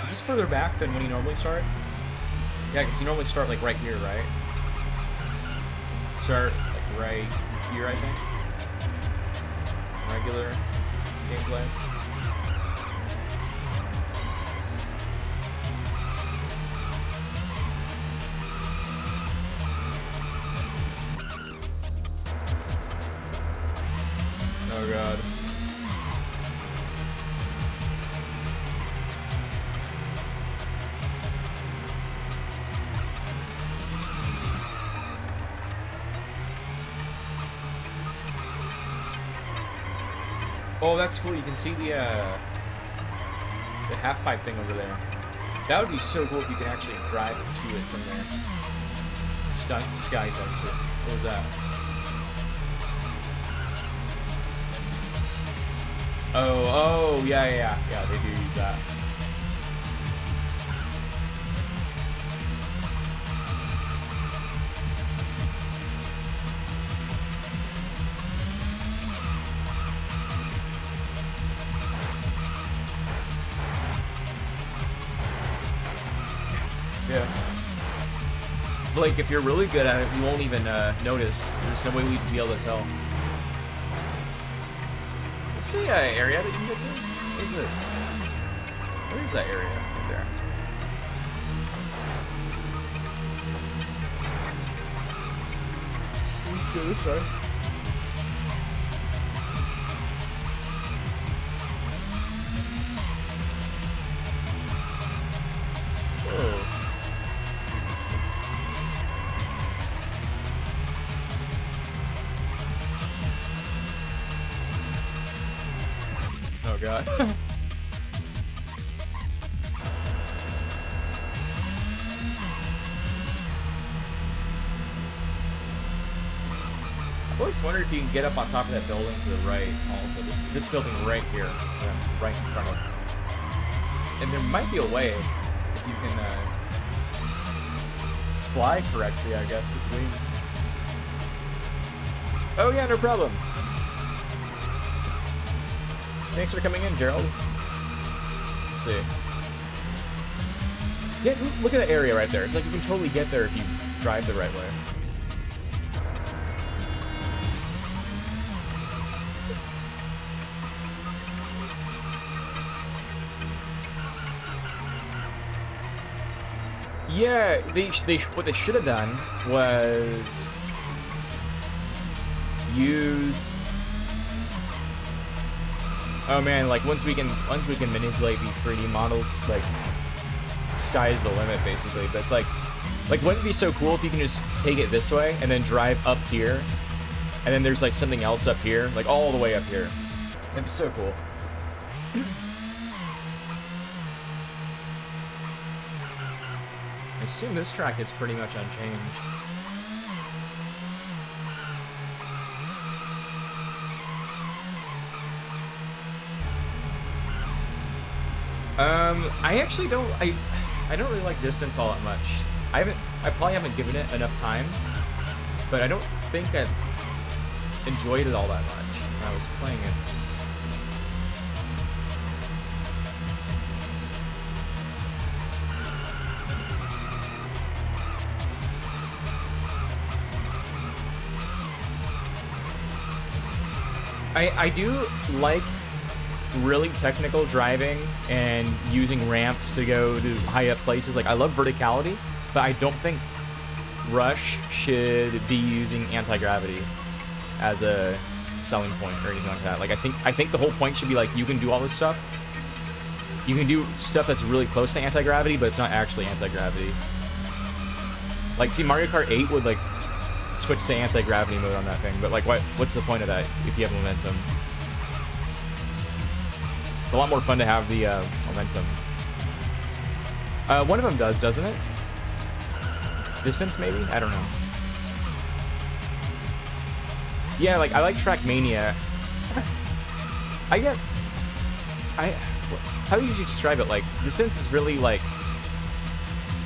Is this further back than when you normally start? Yeah, because you normally start like right here, right? Start like right here, I think. Regular gameplay. Oh god. Oh, that's cool. You can see the half pipe thing over there. That would be so cool if you could actually drive to it from there. Stunt sky type shit. What was that? Oh, yeah, they do use that. Yeah. But like, if you're really good at it, you won't even notice. There's no way we'd be able to tell. Let's see an area that you can get to. What is this? What is that area right there? Let's go this way. Oh god. I've always wondered if you can get up on top of that building to the right also. This building right here. Yeah, right in front of. And there might be a way if you can fly correctly, I guess, with wings. Oh yeah, no problem. Thanks for coming in, Gerald. Let's see. Yeah, look at that area right there. It's like you can totally get there if you drive the right way. Yeah, what they should have done was use. Oh man, like once we can manipulate these 3D models, like sky's the limit basically. But it's like wouldn't it be so cool if you can just take it this way and then drive up here, and then there's like something else up here, like all the way up here. That'd be so cool. I assume this track is pretty much unchanged. I actually don't. I don't really like distance all that much. I probably haven't given it enough time, but I don't think I've enjoyed it all that much when I was playing it. I do like really technical driving and using ramps to go to high up places. Like I love verticality, but I don't think Rush should be using anti-gravity as a selling point or anything like that. Like I think the whole point should be like you can do all this stuff. You can do stuff that's really close to anti-gravity, but it's not actually anti-gravity. Like see, Mario Kart 8 would like switch to anti-gravity mode on that thing, but like what's the point of that if you have momentum? It's a lot more fun to have the momentum. One of them does, doesn't it? Distance, maybe? I don't know. Yeah, like I like Trackmania. I guess how would you describe it? Like, Descents is really like,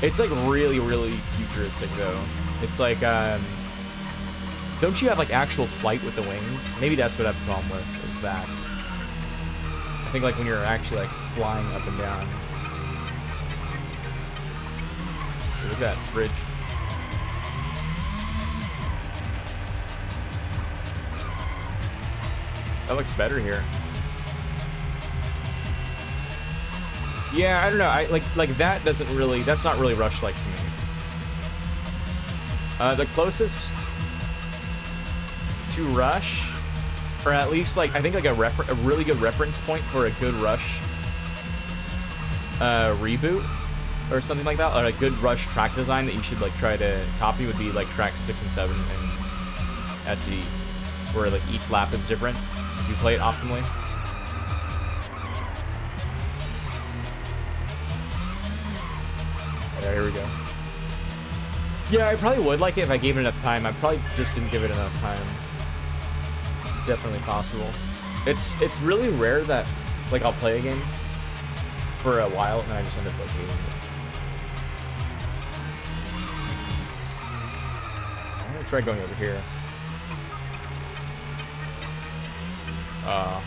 it's like really futuristic though. It's like don't you have like actual flight with the wings? Maybe that's what I have a problem with, is that I think like when you're actually like flying up and down. Look at that bridge. That looks better here. Yeah, I don't know. I like that doesn't really. That's not really Rush-like to me. The closest to Rush, or at least like I think like a really good reference point for a good Rush reboot or something like that, or a good Rush track design that you should like try to copy would be like tracks 6 and 7 in SE, where like each lap is different if you play it optimally. Yeah, here we go. Yeah, I probably would like it if I gave it enough time. I probably just didn't give it enough time. It's definitely possible. It's really rare that like I'll play a game for a while and then I just end up like hating it. I'm gonna try going over here. No.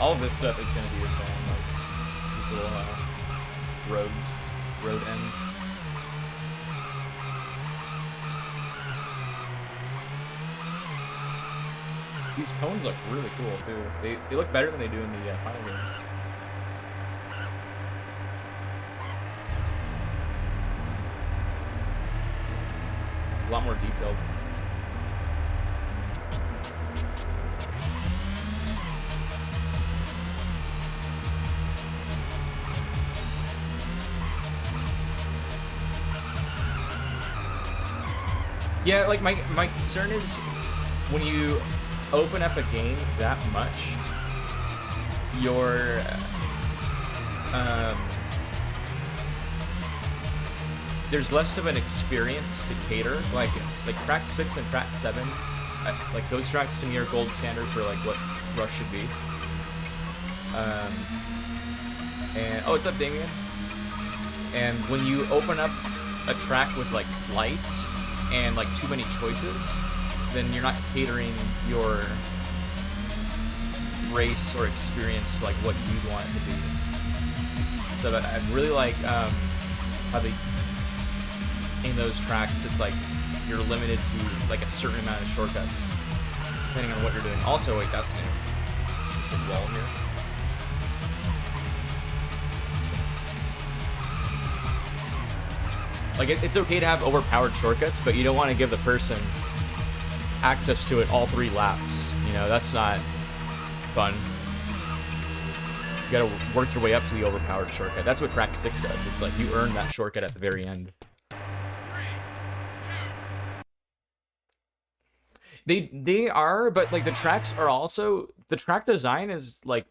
All of this stuff is going to be the same, like these little road ends. These cones look really cool too. They look better than they do in the final games. A lot more detailed. Yeah, like my concern is when you open up a game that much, your there's less of an experience to cater. Like track 6 and track 7, like those tracks to me are gold standard for like what Rush should be. And oh, what's up, Damien? And when you open up a track with like flight and like too many choices, then you're not catering your race or experience to like what you'd want it to be. So that I really like how they in those tracks, it's like you're limited to like a certain amount of shortcuts depending on what you're doing. Also, wait, that's new. There's a wall here. Like it's okay to have overpowered shortcuts, but you don't want to give the person access to it all 3 laps. You know, that's not fun. You gotta work your way up to the overpowered shortcut. That's what track 6 does. It's like you earn that shortcut at the very end. They are, but like the tracks are also, the track design is like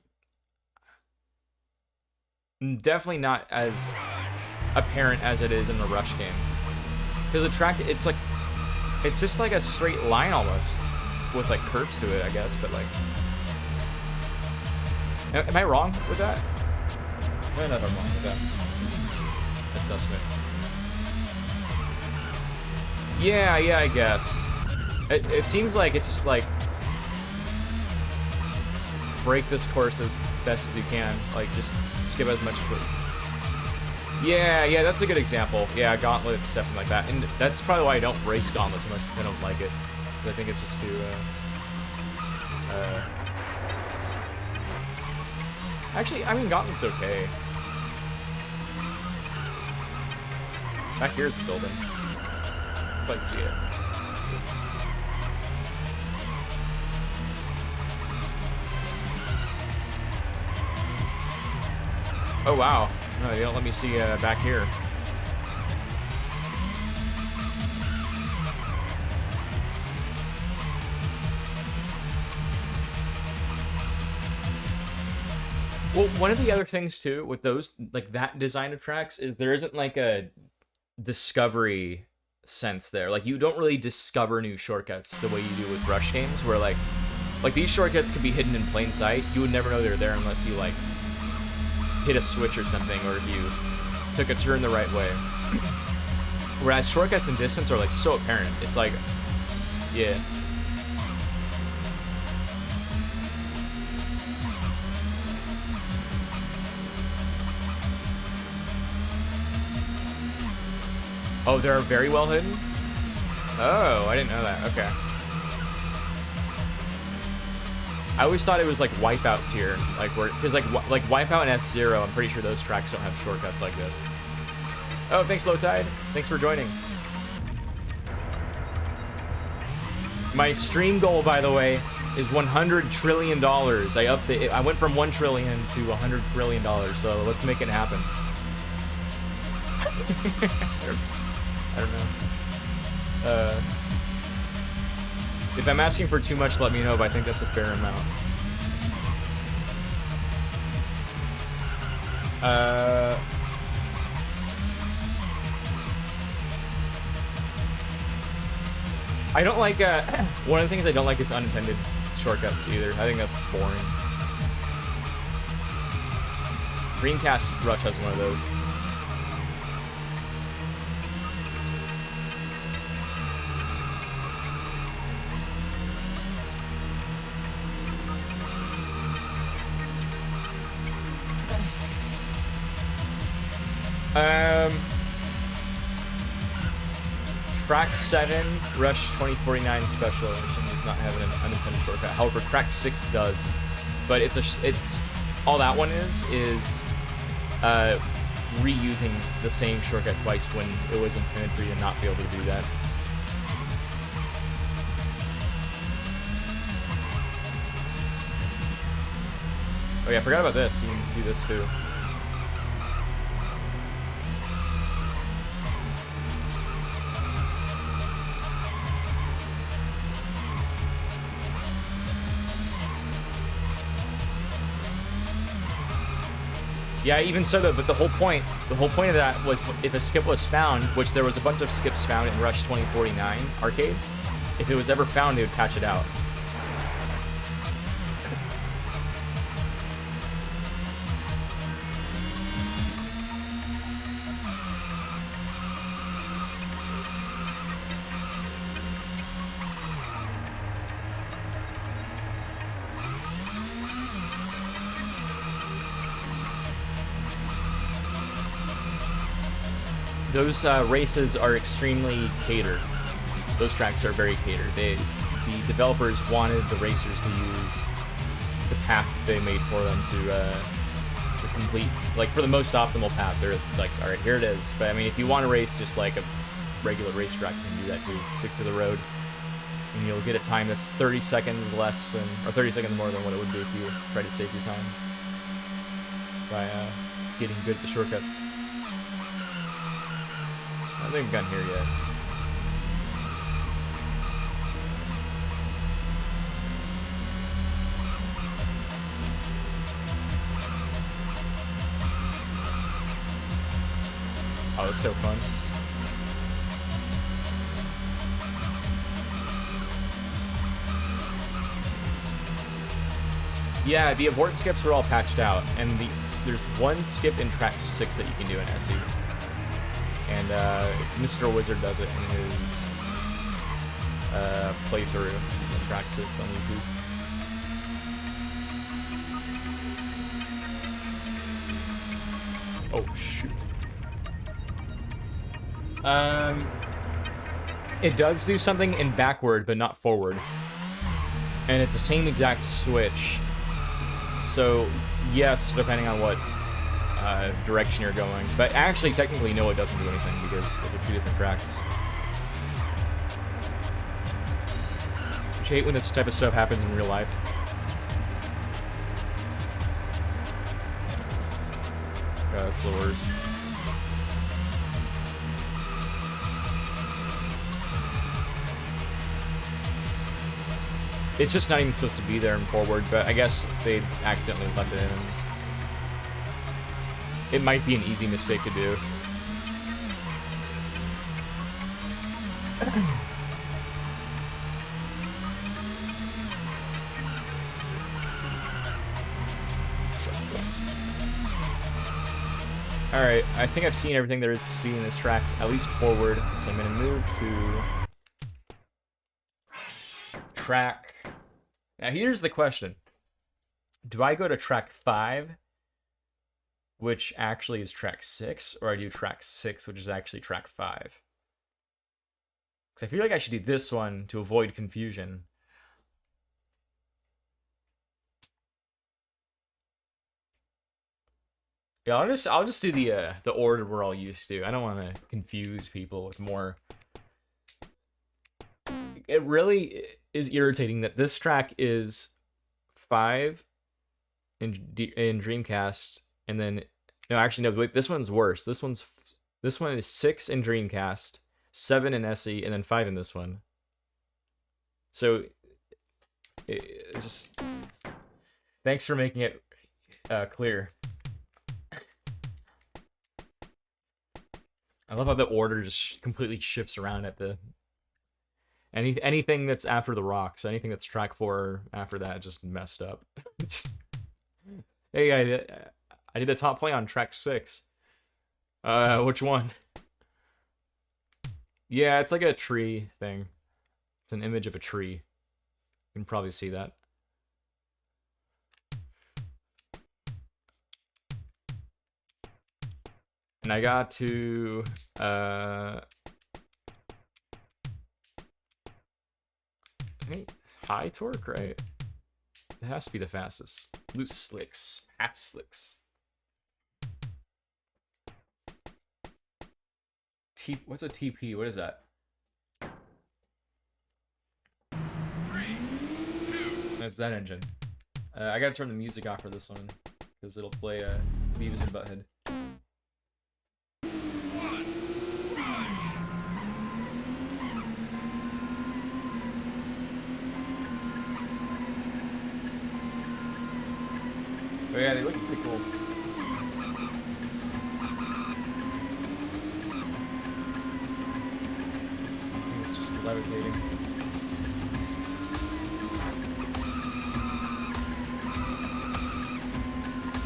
definitely not as apparent as it is in the Rush game. Because the track, it's just like a straight line almost with like curves to it, I guess, but like, am I wrong with that? I don't know if I'm wrong with that assessment. Yeah, I guess. It seems like it's just like break this course as best as you can. Like just skip as much as what. Yeah, that's a good example. Yeah, Gauntlet, something like that. And that's probably why I don't race Gauntlet too much, because I don't like it. Because I think it's just too, Actually, I mean, Gauntlet's okay. Back here's the building. Let's see it. Oh, wow. No, they don't let me see back here. Well, one of the other things too with those, like that design of tracks, is there isn't like a discovery sense there. Like you don't really discover new shortcuts the way you do with rush games, where like these shortcuts could be hidden in plain sight. You would never know they're there unless you like hit a switch or something, or if you took a turn the right way. Whereas shortcuts in distance are like so apparent. It's like, yeah. Oh, they're very well hidden? Oh, I didn't know that. Okay. I always thought it was like Wipeout tier, like where, because like Wipeout and F-Zero, I'm pretty sure those tracks don't have shortcuts like this. Oh, thanks, Low Tide. Thanks for joining. My stream goal, by the way, is $100 trillion. I went from 1 trillion to $100 trillion, so let's make it happen. I don't know. If I'm asking for too much, let me know, but I think that's a fair amount. I don't like, one of the things I don't like is unintended shortcuts either. I think that's boring. Dreamcast Rush has one of those. Track 7, Rush 2049 Special Edition does not have an unintended shortcut. However, Track 6 does. But it's all that one is reusing the same shortcut twice when it was intended for you to not be able to do that. Oh yeah, I forgot about this. You can do this too. Yeah, even so though, but the whole point of that was if a skip was found, which there was a bunch of skips found in Rush 2049 arcade, if it was ever found, they would patch it out. Those races are extremely catered. Those tracks are very catered. The developers wanted the racers to use the path they made for them to complete, like for the most optimal path. It's like, all right, here it is. But I mean, if you want to race just like a regular racetrack, you can do that too. Stick to the road, and you'll get a time that's 30 seconds less than, or 30 seconds more than what it would be if you tried to save your time by getting good at the shortcuts. I don't think we've gotten here yet. Oh, it's so fun. Yeah, the abort skips are all patched out, and there's one skip in track 6 that you can do in SE. And Mr. Wizard does it in his playthrough of track 6 on YouTube. Oh shoot. It does do something in backward, but not forward. And it's the same exact switch. So yes, depending on what direction you're going. But actually, technically, no, it doesn't do anything because those are two different tracks. I hate when this type of stuff happens in real life. God, that's the worst. It's just not even supposed to be there in forward, but I guess they accidentally left it in. it might be an easy mistake to do. Alright, I think I've seen everything there is to see in this track, at least forward, so I'm gonna move to track. Now here's the question. Do I go to track 5, which actually is track 6, or I do track 6, which is actually track 5? Because I feel like I should do this one to avoid confusion. Yeah, I'll just do the order we're all used to. I don't want to confuse people with more. It really is irritating that this track is 5 in Dreamcast, and then no, actually no, wait, this one's worse. This one is 6 in Dreamcast, 7 in SE, and then 5 in this one. So it's just thanks for making it clear. I love how the order just completely shifts around at the anything that's after the rocks, anything that's track 4 after that just messed up. Hey, I did a top play on track 6. Which one? Yeah, it's like a tree thing. It's an image of a tree. You can probably see that. And I got to I think high torque, right? It has to be the fastest. Loose slicks, half slicks. What's a TP? What is that? 3, 2. That's that engine. I gotta turn the music off for this one because it'll play Beavis and Butthead. Oh yeah, they look pretty cool. It's just levitating.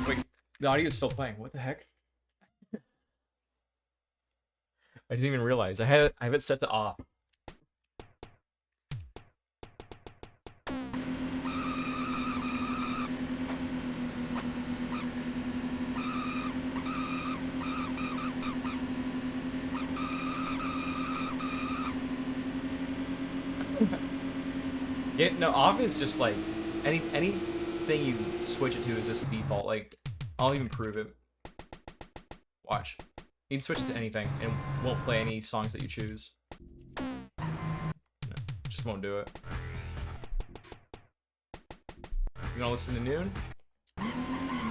Wait, the audio is still playing. What the heck? I didn't even realize. I have it set to off. Yeah, no, off is just like anything you switch it to is just a default. Like, I'll even prove it. Watch. You can switch it to anything and it won't play any songs that you choose. No, just won't do it. You wanna listen to Noon?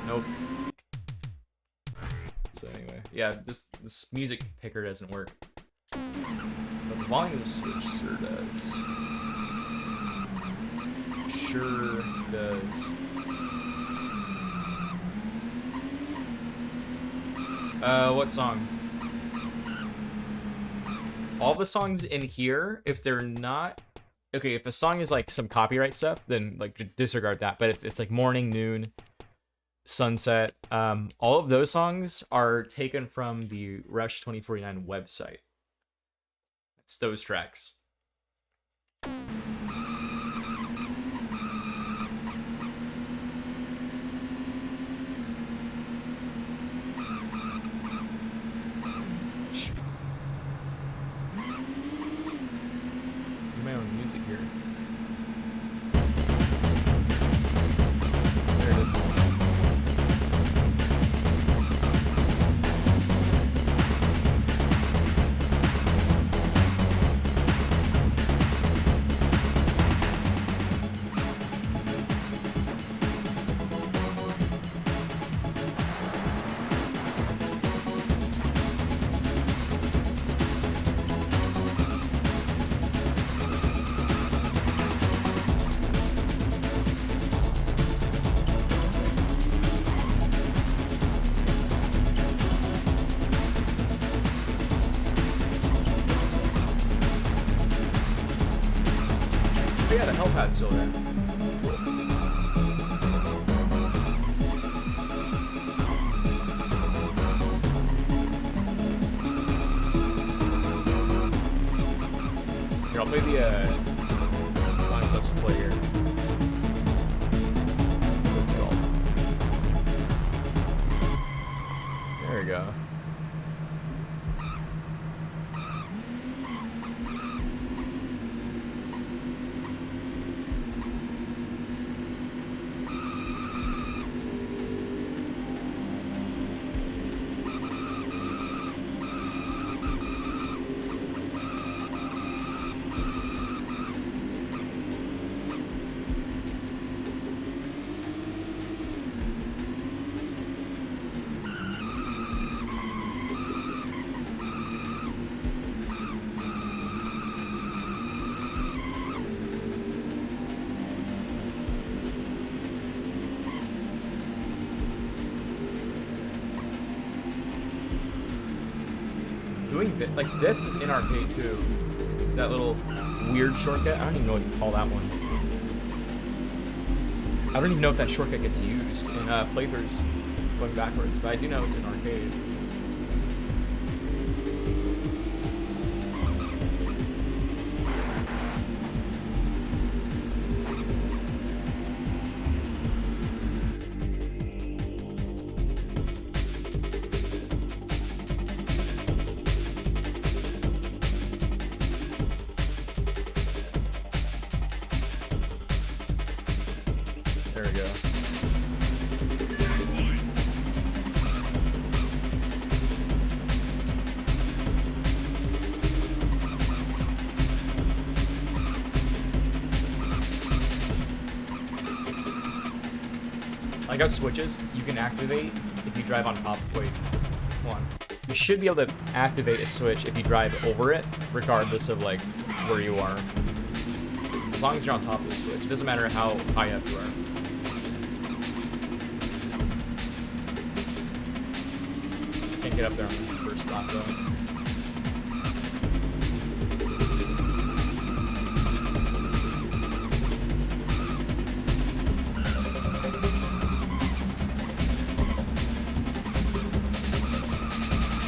Nope. So anyway, yeah, this music picker doesn't work. But the volume switch sure does. Sure does. What song? All the songs in here, if they're not... Okay, if a song is like some copyright stuff, then like disregard that. But if it's like Morning, Noon, Sunset, all of those songs are taken from the Rush 2049 website. It's those tracks. My own music here. There it is. yeah, the hellpad's still there. Here, I'll play the, fine, so let's play here. What's it called? There we go. Doing like this is in arcade too. That little weird shortcut. I don't even know what you call that one. I don't even know if that shortcut gets used in playthroughs going backwards, but I do know it's in arcade. There we go. Like how switches you can activate if you drive on top. Wait, hold on. You should be able to activate a switch if you drive over it, regardless of like where you are. As long as you're on top of the switch, it doesn't matter how high up you are. Can't get up there on the first stop though.